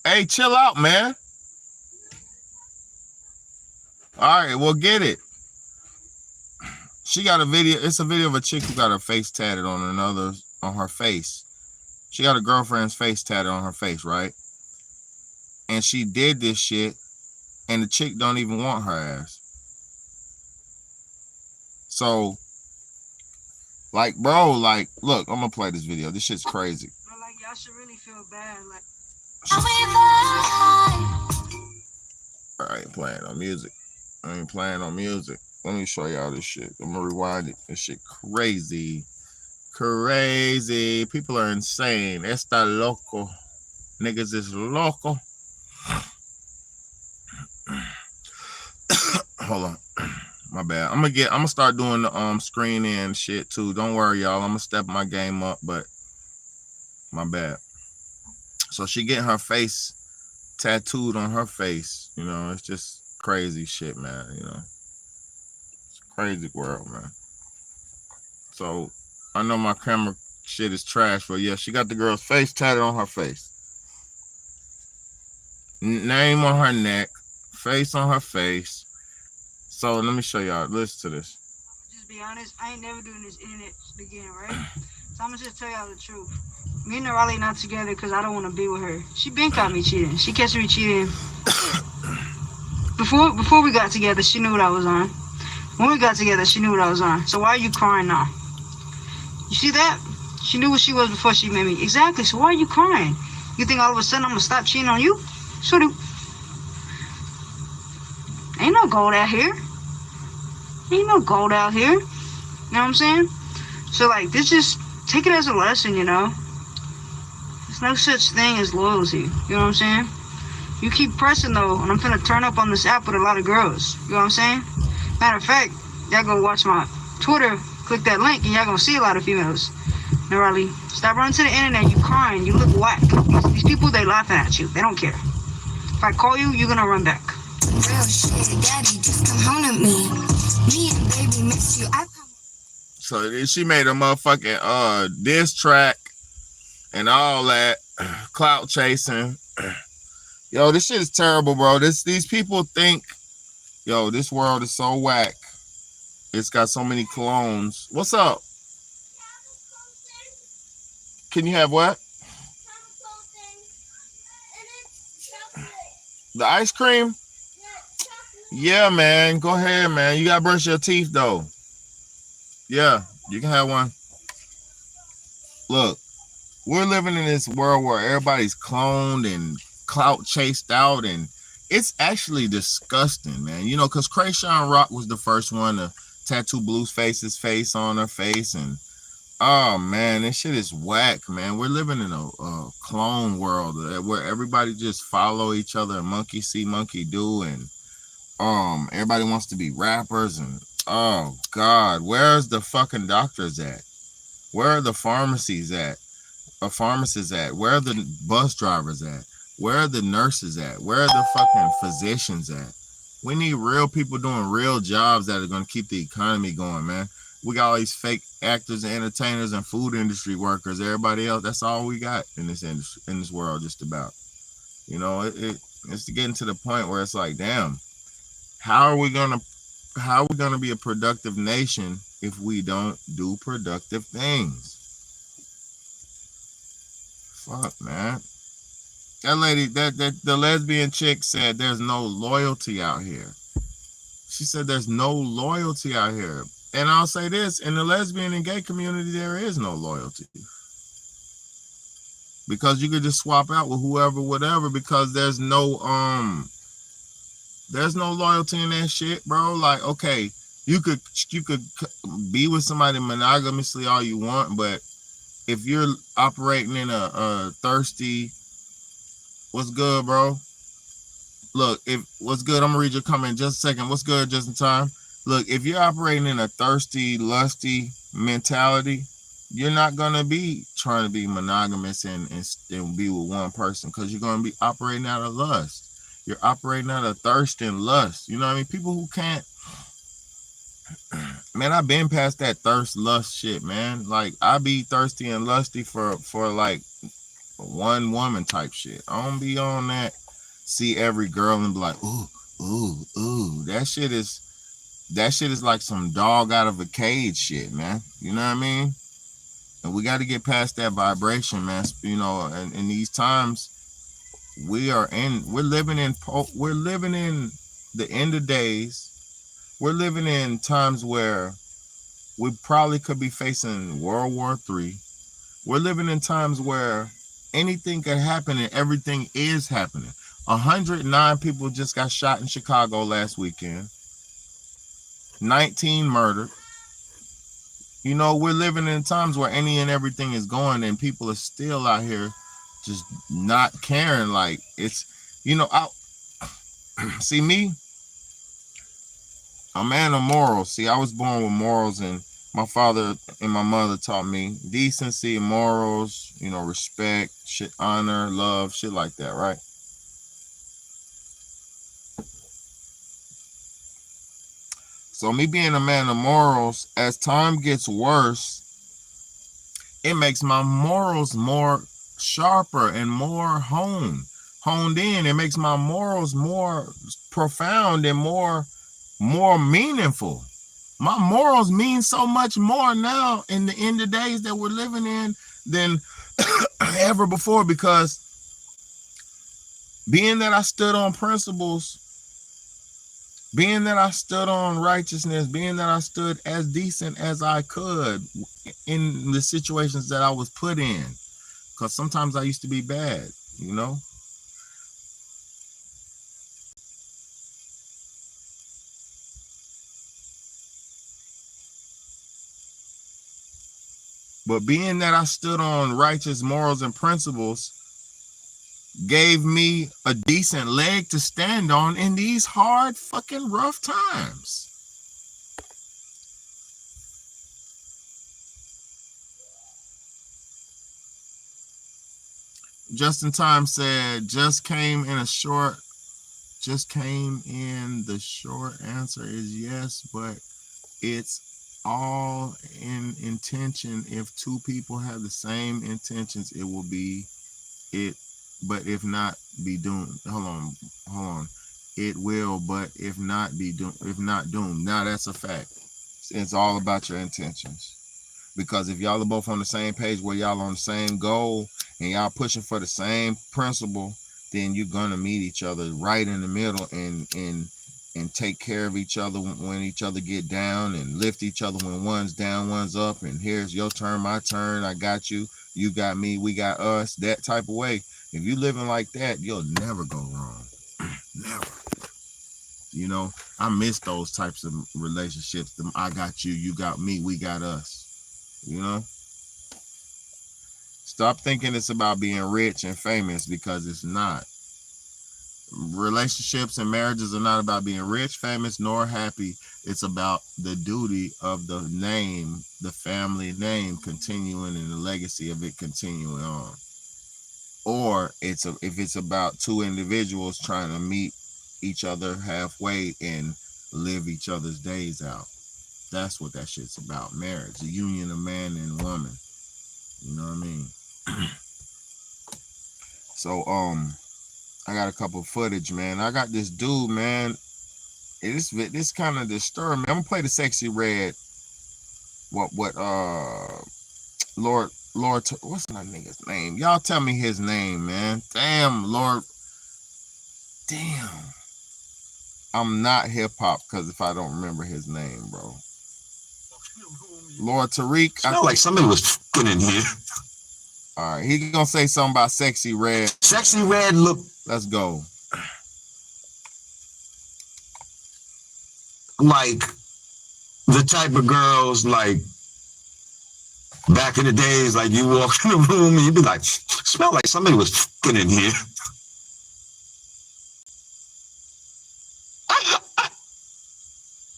Hey, chill out, man. All right, well, get it. She got a video. It's a video of a chick who got her face tatted on her face. She got a girlfriend's face tatted on her face, right? And she did this shit, and the chick don't even want her ass. So, like, bro, like, look, I'm gonna play this video. This shit's crazy. But like, y'all should really feel bad. Like, I ain't playing on music. Let me show y'all this shit. I'm gonna rewind it. This shit crazy. Crazy. People are insane. Está loco. Niggas is loco. Hold on. My bad. I'm gonna start doing the screen in shit too. Don't worry, y'all. I'm gonna step my game up, but my bad. So she getting her face tattooed on her face. It's just crazy shit, man. It's a crazy world, man. So I know my camera shit is trash, but yeah, she got the girl's face tatted on her face. Name on her neck, face on her face. So let me show y'all. Listen to this. just be honest, I ain't never doing this internet again, right? So I'm gonna just tell y'all the truth. Me and Raleigh not together because I don't want to be with her. She been caught me cheating. She catch me cheating. Before we got together, she knew what I was on. When we got together, she knew what I was on. So why are you crying now? You see that? She knew what she was before she met me. Exactly. So why are you crying? You think all of a sudden I'm gonna stop cheating on you? Sort of. Ain't no gold out here. Ain't no gold out here. You know what I'm saying? So like, this just take it as a lesson, There's no such thing as loyalty. You know what I'm saying? You keep pressing though, and I'm finna turn up on this app with a lot of girls. You know what I'm saying? Matter of fact, y'all go watch my Twitter, click that link, and y'all gonna see a lot of females. Now, Riley, stop running to the internet. You crying. You look whack. These people, they laughing at you. They don't care. If I call you, you're gonna run back. Real shit, daddy, just come home to me. Me and baby miss you. So she made a motherfucking diss track and all that, clout chasing. Yo, this shit is terrible, bro. These people think, yo, this world is so whack. It's got so many clones. What's up? Can you have what? The ice cream? Yeah, man. Go ahead, man. You gotta brush your teeth, though. Yeah, you can have one. Look, we're living in this world where everybody's cloned and clout chased out, and it's actually disgusting, man. Because Krayshawn Rock was the first one to tattoo Blueface's face on her face, and oh man, this shit is whack, man. We're living in a clone world where everybody just follow each other and monkey see, monkey do, and everybody wants to be rappers, and oh God, where's the fucking doctors at? Where are the pharmacies at? Pharmacists at? Where are the bus drivers at? Where are the nurses at? Where are the fucking physicians at? We need real people doing real jobs that are going to keep the economy going, man. We got all these fake actors and entertainers and food industry workers. Everybody else, that's all we got in this industry, in this world, just about. You know, it's getting to the point where it's like, damn, how are we gonna be a productive nation if we don't do productive things? Fuck, man. That lady, the lesbian chick said there's no loyalty out here. She said there's no loyalty out here. And I'll say this, in the lesbian and gay community, there is no loyalty. Because you could just swap out with whoever, whatever, because there's no loyalty in that shit, bro. Like, okay, you could be with somebody monogamously all you want, but if you're operating in a thirsty, what's good, bro? Look, what's good? I'm gonna read your comment in just a second. What's good, just in time? Look, if you're operating in a thirsty, lusty mentality, you're not gonna be trying to be monogamous and be with one person, because you're gonna be operating out of lust. You're operating out of thirst and lust. You know what I mean? People who can't, man, I've been past that thirst lust shit, man. Like, I be thirsty and lusty for like one woman type shit. I don't be on that see every girl and be like, ooh, ooh, ooh. That shit is like some dog out of a cage shit, man. You know what I mean? And we got to get past that vibration, man. You know, and in these times, we're living in the end of days. We're living in times where we probably could be facing World War III. We're living in times where anything could happen and everything is happening. 109 people just got shot in Chicago last weekend. 19 murdered. You know, we're living in times where any and everything is going, and people are still out here just not caring. Like, it's, you know, see me, a man of morals. See, I was born with morals, and my father and my mother taught me decency, morals, you know, respect, shit, honor, love, shit like that, right? So me being a man of morals, as time gets worse, it makes my morals more sharper and more honed in. It makes my morals more profound and more meaningful. My morals mean so much more now in the days that we're living in than ever before, because being that I stood on principles, being that I stood on righteousness, being that I stood as decent as I could in the situations that I was put in, because sometimes I used to be bad, you know? But being that I stood on righteous morals and principles gave me a decent leg to stand on in these hard fucking rough times. Just in Time said, just came in the short answer is yes, but it's all in intention. If two people have the same intentions, it will be it. But if not, be doomed. Hold on. It will, but if not, be doomed. If not, doomed. Now that's a fact. It's all about your intentions. Because if y'all are both on the same page, where y'all on the same goal and y'all pushing for the same principle, then you're gonna meet each other right in the middle and take care of each other when each other get down, and lift each other when one's down, one's up, and here's your turn, my turn, I got you, you got me, we got us, that type of way. If you living like that, you'll never go wrong. Never. You know, I miss those types of relationships. Them I got you, you got me, we got us. You know? Stop thinking it's about being rich and famous, because it's not. Relationships and marriages are not about being rich, famous, nor happy. It's about the duty of the name, the family name continuing, and the legacy of it continuing on. Or if it's about two individuals trying to meet each other halfway and live each other's days out. That's what that shit's about. Marriage, the union of man and woman. You know what I mean? So I got a couple footage, man. I got this dude, man. This kind of disturbing. I'm gonna play the Sexy Red. What Lord, what's that nigga's name? Y'all tell me his name, man. Damn, Lord. Damn. I'm not hip hop because if I don't remember his name, bro. Lord Tariq. Smell like somebody was fucking in here. All right, he gonna say something about Sexy Red. Sexy Red, look. Let's go. Like the type of girls, like back in the days, like you walk in the room and you'd be like, smell like somebody was fucking in here.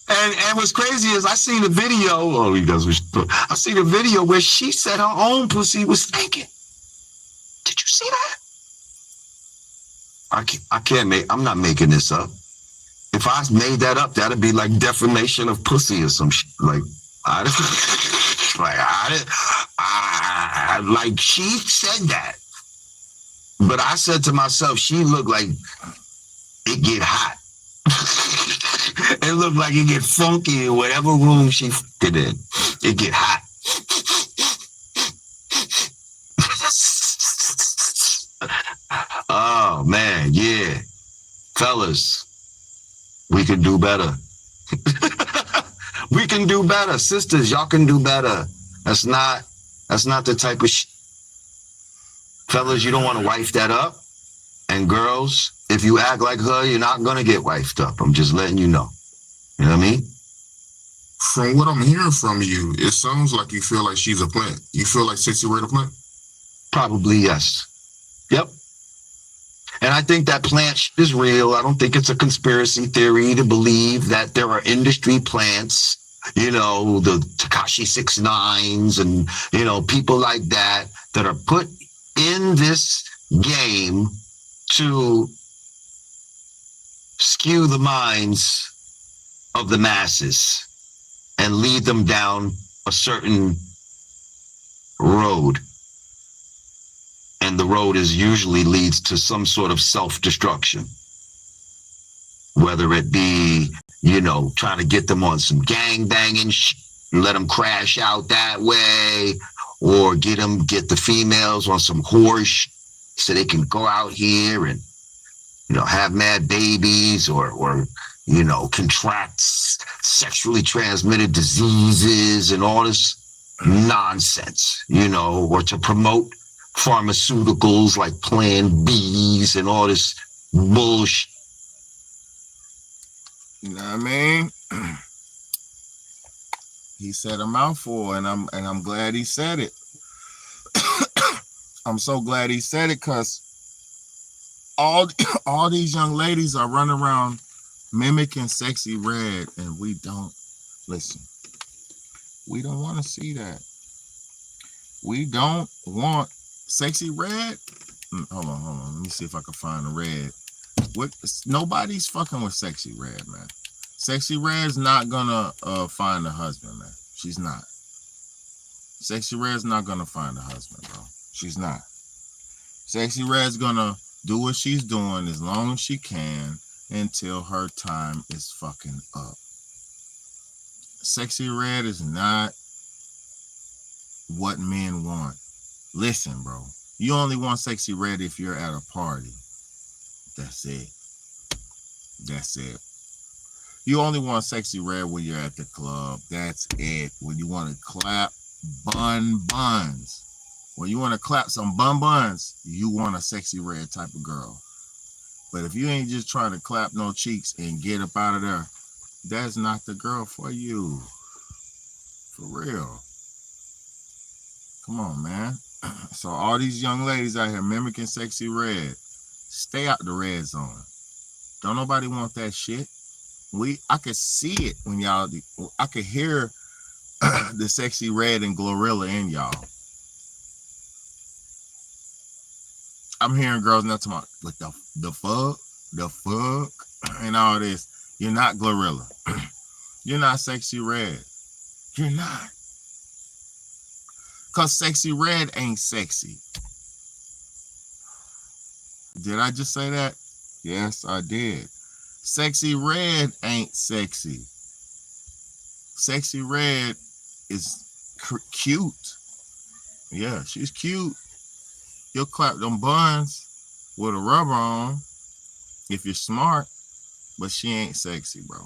And what's crazy is I seen a video. Oh, he does. I seen a video where she said her own pussy was stinking. Did you see that? I can't make. I'm not making this up. If I made that up, that'd be like defamation of pussy or some shit. Like like she said that, but I said to myself, she looked like it get hot. It looked like it get funky in whatever room she fit in. It get hot. Oh man, yeah, fellas. We can do better. We can do better. Sisters, y'all can do better. That's not the type of fellas, you don't want to wife that up. And girls, if you act like her, you're not going to get wifed up. I'm just letting you know. You know what I mean? From what I'm hearing from you, it sounds like you feel like she's a plant. You feel like Sexy Red a plant? Probably, yes. Yep. And I think that plant is real. I don't think it's a conspiracy theory to believe that there are industry plants, you know, the Tekashi 6ix9ines and, you know, people like that are put in this game to skew the minds of the masses and lead them down a certain road. And the road usually leads to some sort of self-destruction. Whether it be, you know, trying to get them on some gang-banging and let them crash out that way, or get the females on some horse so they can go out here and, you know, have mad babies or you know, contract sexually transmitted diseases and all this nonsense, you know, or to promote pharmaceuticals like Plan Bs and all this bullshit. You know what I mean? He said a mouthful, and I'm glad he said it. I'm so glad he said it, because all these young ladies are running around mimicking Sexy Red, and we don't listen. We don't want to see that. We don't want Sexy Red. Hold on. Let me see if I can find a red. Nobody's fucking with Sexy Red, man. Sexy Red's not gonna find a husband, man. She's not. Sexy Red's not gonna find a husband, bro. She's not. Sexy Red's gonna do what she's doing as long as she can until her time is fucking up. Sexy Red is not what men want. Listen, bro. You only want Sexy Red if you're at a party. That's it. That's it. You only want Sexy Red when you're at the club. That's it. When you want to clap buns. When you want to clap some buns, you want a Sexy Red type of girl. But if you ain't just trying to clap no cheeks and get up out of there, that's not the girl for you. For real. Come on, man. So all these young ladies out here mimicking Sexy Red, stay out the red zone. Don't nobody want that shit. I could see it when y'all, I could hear the Sexy Red and Glorilla in y'all. I'm hearing girls now talking about like the fuck and all this. You're not Glorilla. You're not Sexy Red. You're not. Cause Sexy Red ain't sexy. Did I just say that? Yes, I did. Sexy Red ain't sexy. Sexy Red is cute. Yeah, she's cute. You'll clap them buns with a rubber on if you're smart, but she ain't sexy, bro.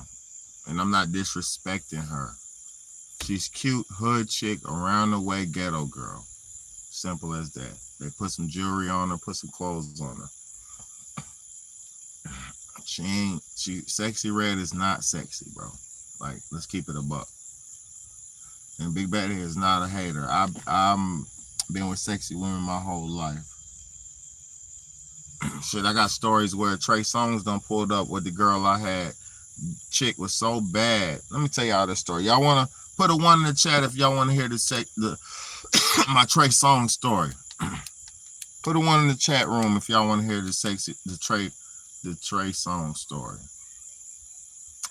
And I'm not disrespecting her. She's cute, hood chick, around the way ghetto girl. Simple as that. They put some jewelry on her, put some clothes on her. Sexy Red is not sexy, bro. Like, let's keep it a buck. And Big Betty is not a hater. I'm been with sexy women my whole life. Shit, I got stories where Trey Songz done pulled up with the girl I had. Chick was so bad. Let me tell y'all this story. Y'all want to put a 1 in the chat if y'all want to hear my Trey Songz story. Put a 1 in the chat room if y'all want to hear the Trey Songz story.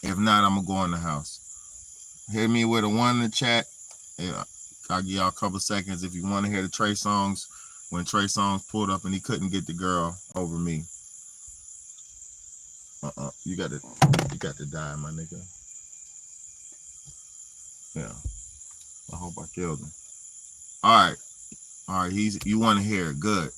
If not, I'm gonna go in the house. Hit me with a 1 in the chat. Yeah, I'll give y'all a couple seconds if you want to hear the Trey Songz. When Trey Songz pulled up and he couldn't get the girl over me. You got to die, my nigga. Yeah. I hope I killed him. All right. You want to hear it? Good.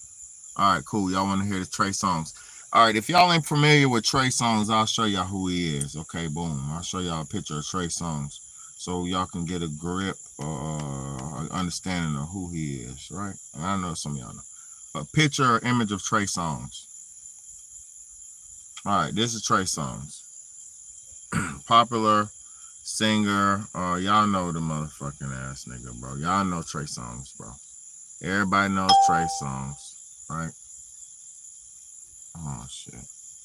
All right, cool. Y'all want to hear the Trey Songz? All right. If y'all ain't familiar with Trey Songz, I'll show y'all who he is. Okay, boom. I'll show y'all a picture of Trey Songz so y'all can get a grip or understanding of who he is, right? And I know some of y'all know. A picture or image of Trey Songz. All right, this is Trey Songz. Popular singer. Y'all know the motherfucking ass nigga, bro. Y'all know Trey Songz, bro. Everybody knows Trey Songz, right? Oh, shit.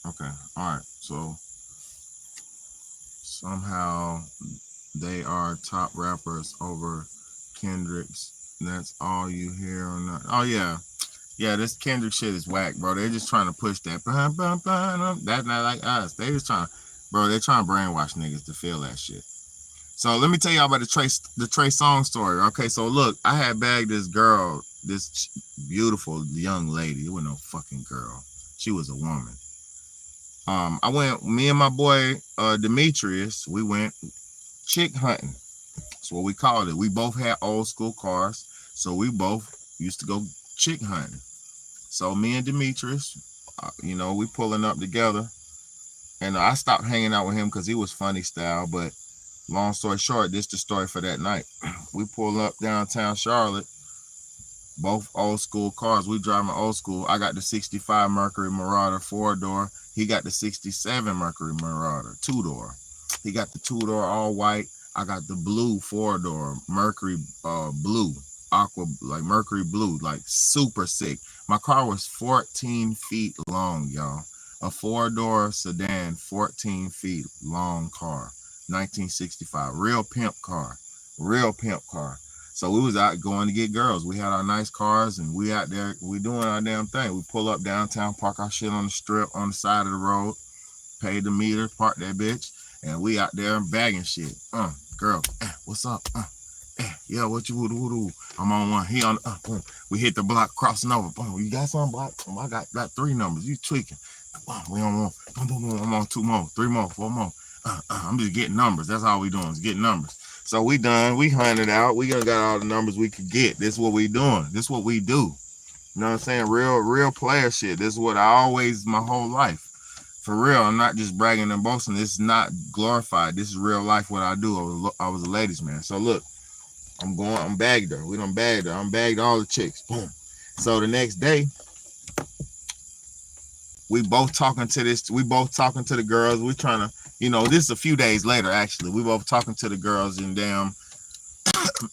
Okay, all right. So, somehow they are top rappers over Kendrick's. That's all you hear or not. Oh, yeah. Yeah, this Kendrick shit is whack, bro. They're just trying to push that. That's not like us. They just trying, bro, they're trying to brainwash niggas to feel that shit. So let me tell y'all about the Trey Songz story. Okay, so look, I had bagged this girl, this beautiful young lady. It wasn't no fucking girl. She was a woman. Me and my boy Demetrius, we went chick hunting. That's what we called it. We both had old school cars, so we both used to go chick hunting. So me and Demetrius, we pulling up together, and I stopped hanging out with him because he was funny style. But long story short, this is the story for that night. We pull up downtown Charlotte, both old school cars. We driving old school. I got the 65 Mercury Marauder 4-door. He got the 67 Mercury Marauder 2-door. He got the 2-door all white. I got the blue 4-door Mercury blue. Aqua, like Mercury blue, like super sick. My car was 14 feet long, y'all. A 4-door sedan, 14 feet long car, 1965. Real pimp car. So we was out going to get girls. We had our nice cars, and we out there, we doing our damn thing. We pull up downtown, park our shit on the strip, on the side of the road, pay the meter, park that bitch, and we out there bagging shit. Girl, what's up? Yeah, what you do? I'm on one. He on. We hit the block, crossing over. Boom, you got some block? I got 3 numbers. You tweaking? We on one. Boom. I'm on 2 more, 3 more, 4 more. I'm just getting numbers. That's all we doing is getting numbers. So we done. We hunted out. We got all the numbers we could get. This is what we doing. This is what we do. You know what I'm saying? Real player shit. This is what I always, my whole life. For real, I'm not just bragging and boasting. This is not glorified. This is real life what I do. I was a ladies man. So look. I'm bagged her. We done bagged her. I'm bagged all the chicks. Boom. So the next day, we both talking to the girls. We trying to, this is a few days later, actually. We both talking to the girls and damn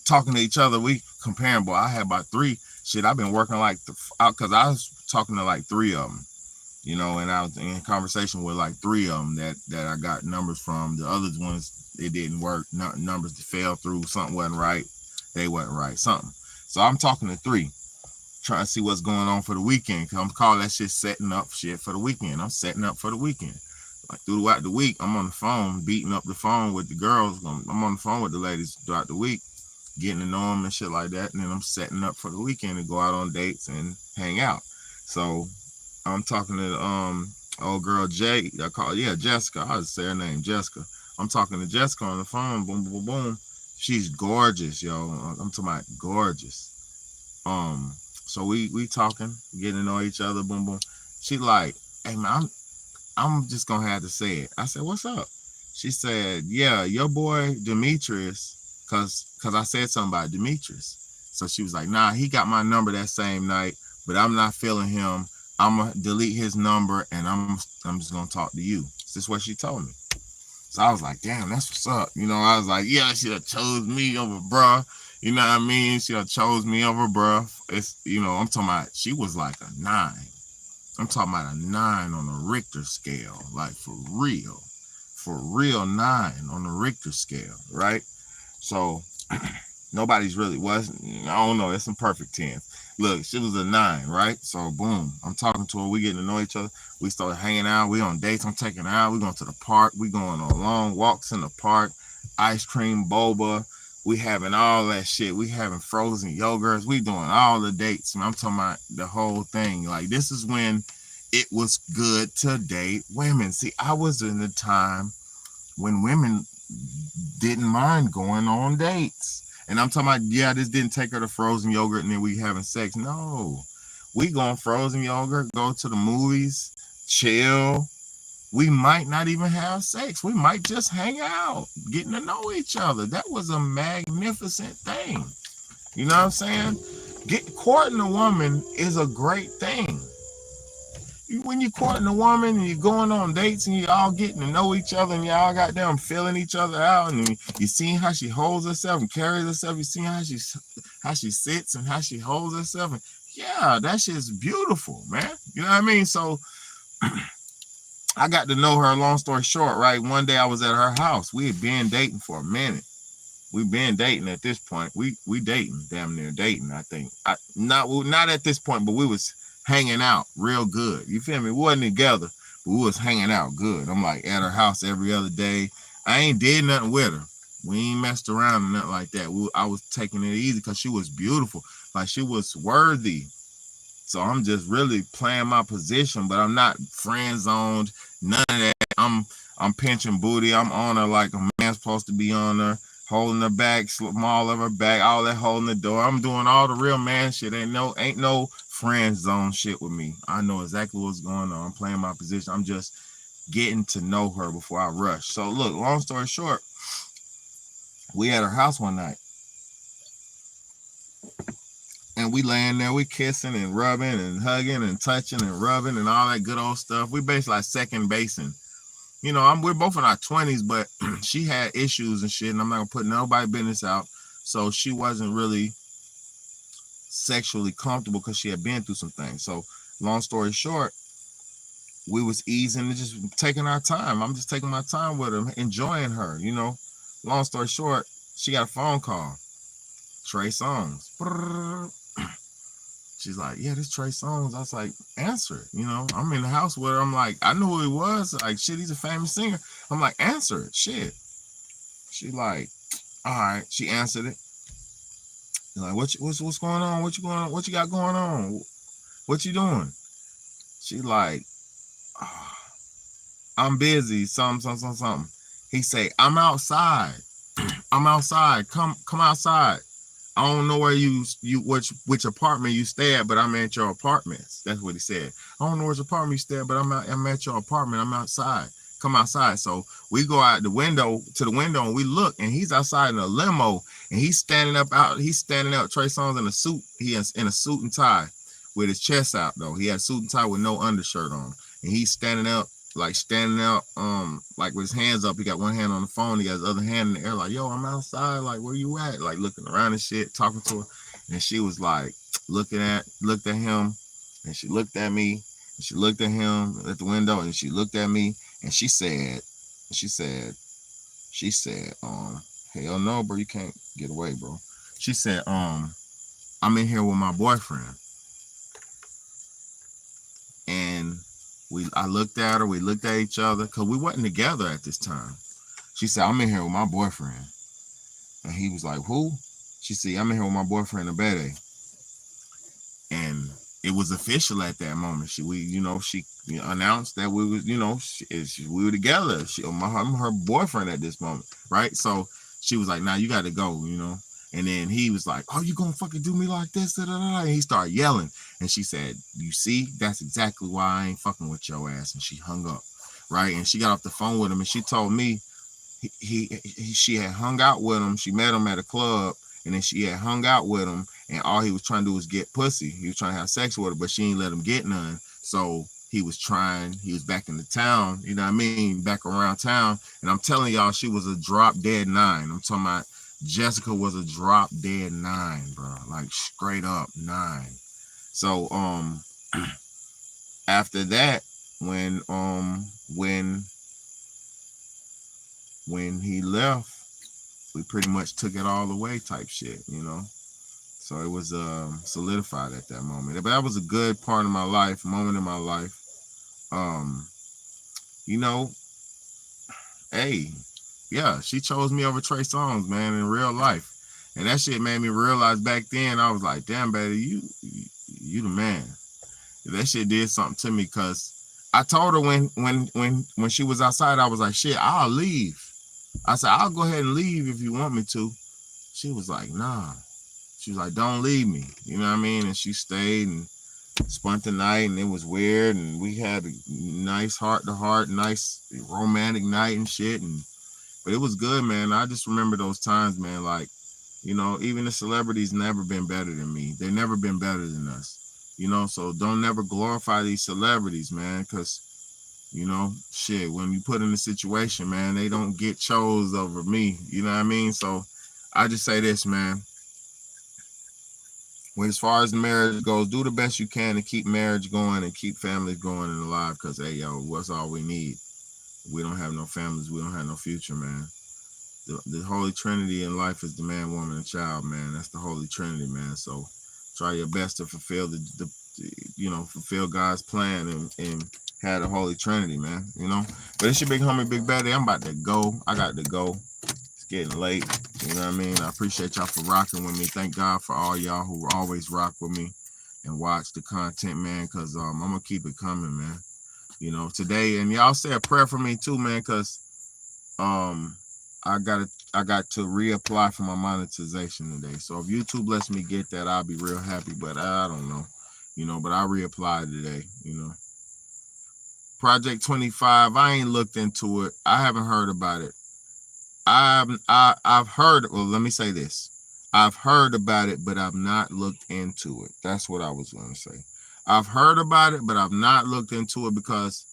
talking to each other. We comparing, boy, I had about 3. Shit, I've been working because I was talking to like 3 of them, and I was in conversation with like 3 of them that I got numbers from. The other ones, it didn't work. Numbers fell through. Something wasn't right. They wasn't right. Something. So I'm talking to 3, trying to see what's going on for the weekend. Cause I'm calling that shit setting up shit for the weekend. I'm setting up for the weekend. Like throughout the week, I'm on the phone, beating up the phone with the girls. I'm on the phone with the ladies throughout the week, getting to know them and shit like that. And then I'm setting up for the weekend to go out on dates and hang out. So I'm talking to old girl Jay, Jessica. I just say her name, Jessica. I'm talking to Jessica on the phone. Boom, boom, boom. She's gorgeous, yo. I'm talking about gorgeous. So we talking, getting to know each other. Boom, boom. She like, hey man, I'm just gonna have to say it. I said, what's up? She said, yeah, your boy Demetrius, cause I said something about Demetrius. So she was like, nah, he got my number that same night, but I'm not feeling him. I'm gonna delete his number and I'm just gonna talk to you. This is what she told me. So I was like, damn, that's what's up. You know, I was like, yeah, she done chose me over bruh. You know what I mean? She done chose me over bruh. It's, you know, I'm talking about, she was like a 9. I'm talking about a 9 on the Richter scale, like for real 9 on the Richter scale, right? So nobody's really I don't know, it's some perfect 10s. Look, she was a 9, right? So boom, I'm talking to her, we getting to know each other. We started hanging out, we on dates, I'm taking her out, we going to the park, we going on long walks in the park, ice cream, boba, we having all that shit, we having frozen yogurts, we doing all the dates, and I'm talking about the whole thing. Like, this is when it was good to date women. See, I was in the time when women didn't mind going on dates. And I'm talking about, yeah, this didn't take her to frozen yogurt and then we having sex. No, we going frozen yogurt, go to the movies, chill. We might not even have sex. We might just hang out, getting to know each other. That was a magnificent thing. You know what I'm saying? Courting a woman is a great thing. When you're courting a woman and you're going on dates and you're all getting to know each other and y'all goddamn feeling each other out and you seeing how she holds herself and carries herself, you see how she sits and how she holds herself, and yeah, that shit's beautiful, man. You know what I mean? So I got to know her. Long story short, right? One day I was at her house. We had been dating for a minute. We've been dating at this point. We dating, damn near dating, I think. Not at this point, but we was hanging out real good. You feel me? We wasn't together, but we was hanging out good. I'm like at her house every other day. I ain't did nothing with her. We ain't messed around or nothing like that. I was taking it easy because she was beautiful. Like, she was worthy. So I'm just really playing my position, but I'm not friend zoned, none of that. I'm pinching booty. I'm on her like a man's supposed to be on her, holding her back, small of her back, all that, holding the door. I'm doing all the real man shit. Ain't no friend zone shit with me. I know exactly what's going on. I'm playing my position. I'm just getting to know her before I rush. So look, long story short, we at her house one night. And we laying there, we kissing and rubbing and hugging and touching and rubbing and all that good old stuff. We basically like second basing. You know, we're both in our 20s, but she had issues and shit, and I'm not gonna put nobody's business out. So she wasn't really sexually comfortable because she had been through some things. So long story short, we was easing and just taking our time. I'm just taking my time with her, enjoying her, you know. Long story short, she got a phone call. Trey Songz. She's like, yeah, this Trey Songz. I was like, answer it. You know, I'm in the house with her. I'm like, I knew who he was. Like, shit, he's a famous singer. I'm like, answer it. Shit. She like, all right. She answered it. Like, what's going on? What you got going on? What you doing? She like, oh, I'm busy. Something. He say, I'm outside. I'm outside. Come outside. I don't know where which apartment you stay at, but I'm at your apartments. That's what he said. I don't know which apartment you stay at, but I'm at your apartment. I'm outside. Come outside. So we go out to the window and we look, and he's outside in a limo, and he's standing up. Trey Songz in a suit. He is in a suit and tie with his chest out though. He had a suit and tie with no undershirt on, and he's standing out like with his hands up. He got one hand on the phone, he got his other hand in the air, like, yo, I'm outside, like, where you at? Like, looking around and shit, talking to her. And she was like, looked at him, and she looked at me, and she looked at him at the window, and she looked at me, and she said, hell no, bro, you can't get away, bro. She said, I'm in here with my boyfriend. And I looked at her, we looked at each other, because we wasn't together at this time. She said, I'm in here with my boyfriend. And he was like, who? She said, I'm in here with my boyfriend, Abede. And it was official at that moment. She announced that we was, we were together. I'm her boyfriend at this moment, right? So she was like, "Nah, you got to go," And then he was like, "Oh, you gonna fucking do me like this?" And he started yelling, and she said, "You see, that's exactly why I ain't fucking with your ass." And she hung up, right? And she got off the phone with him, and she told me she had hung out with him. She met him at a club, and then she had hung out with him, and all he was trying to do was get pussy. He was trying to have sex with her, but she ain't let him get none. So he was back in the town, back around town. And I'm telling y'all, she was a drop dead 9. I'm talking about Jessica was a drop dead 9, bro, like straight up 9. So after that, when he left, we pretty much took it all away type shit, So it was solidified at that moment. But that was a good part of my life, moment in my life. Hey, yeah, she chose me over Trey Songz, man, in real life. And that shit made me realize back then, I was like, damn, baby, you the man. That shit did something to me, because I told her when she was outside, I was like, shit, I'll leave. I said, I'll go ahead and leave if you want me to. She was like, nah. She was like, don't leave me. You know what I mean? And she stayed and spent the night, and it was weird. And we had a nice heart-to-heart, nice romantic night and shit. But it was good, man. I just remember those times, man. Like, even the celebrities never been better than me. They never been better than us. So don't never glorify these celebrities, man, because shit, when you put in a situation, man, they don't get chose over me. You know what I mean? So I just say this, man. As far as the marriage goes, do the best you can to keep marriage going and keep families going and alive, because, hey, yo, what's all we need? We don't have no families. We don't have no future, man. The Holy Trinity in life is the man, woman, and child, man. That's the Holy Trinity, man. So try your best to fulfill fulfill God's plan and have the Holy Trinity, man. But it's your big homie, Big Baddie. I'm about to go. I got to go. It's getting late. You know what I mean? I appreciate y'all for rocking with me. Thank God for all y'all who always rock with me and watch the content, man, because I'm going to keep it coming, man. Today, and y'all say a prayer for me too, man, because I got to reapply for my monetization today. So if YouTube lets me get that, I'll be real happy, but I don't know. But I reapplied today, Project 25, I ain't looked into it. I haven't heard about it. I've heard, well, let me say this. I've heard about it, but I've not looked into it. That's what I was going to say. I've heard about it, but I've not looked into it, because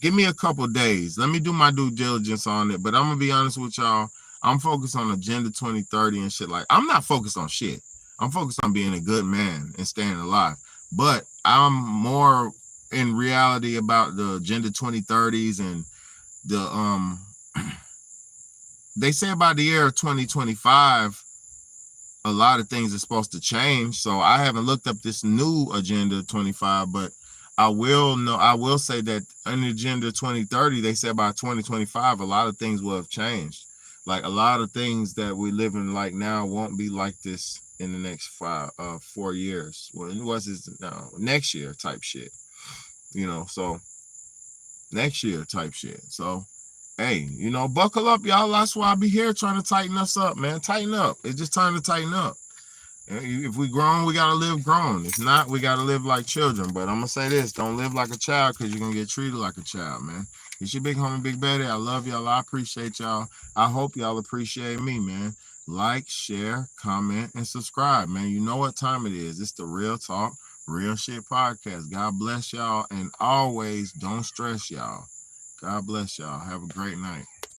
give me a couple days. Let me do my due diligence on it. But I'm going to be honest with y'all. I'm focused on Agenda 2030 and shit. Like, I'm not focused on shit. I'm focused on being a good man and staying alive. But I'm more in reality about the Agenda 2030s and the they say by the year 2025 a lot of things are supposed to change. So I haven't looked up this new Agenda 25, but I will say that in Agenda 2030 they said by 2025 a lot of things will have changed. Like, a lot of things that we live in like now won't be like this in the next 4 years. Well, it was next year type shit. So next year type shit. So hey, buckle up, y'all. That's why I be here trying to tighten us up, man. Tighten up. It's just time to tighten up. If we grown, we gotta live grown. If not, we gotta live like children. But I'm gonna say this: don't live like a child, because you're gonna get treated like a child, man. It's your big homie, Big Baddie. I love y'all. I appreciate y'all. I hope y'all appreciate me, man. Like, share, comment, and subscribe, man. You know what time it is. It's the Real Talk, Real Shit Podcast. God bless y'all, and always don't stress, y'all. God bless y'all. Have a great night.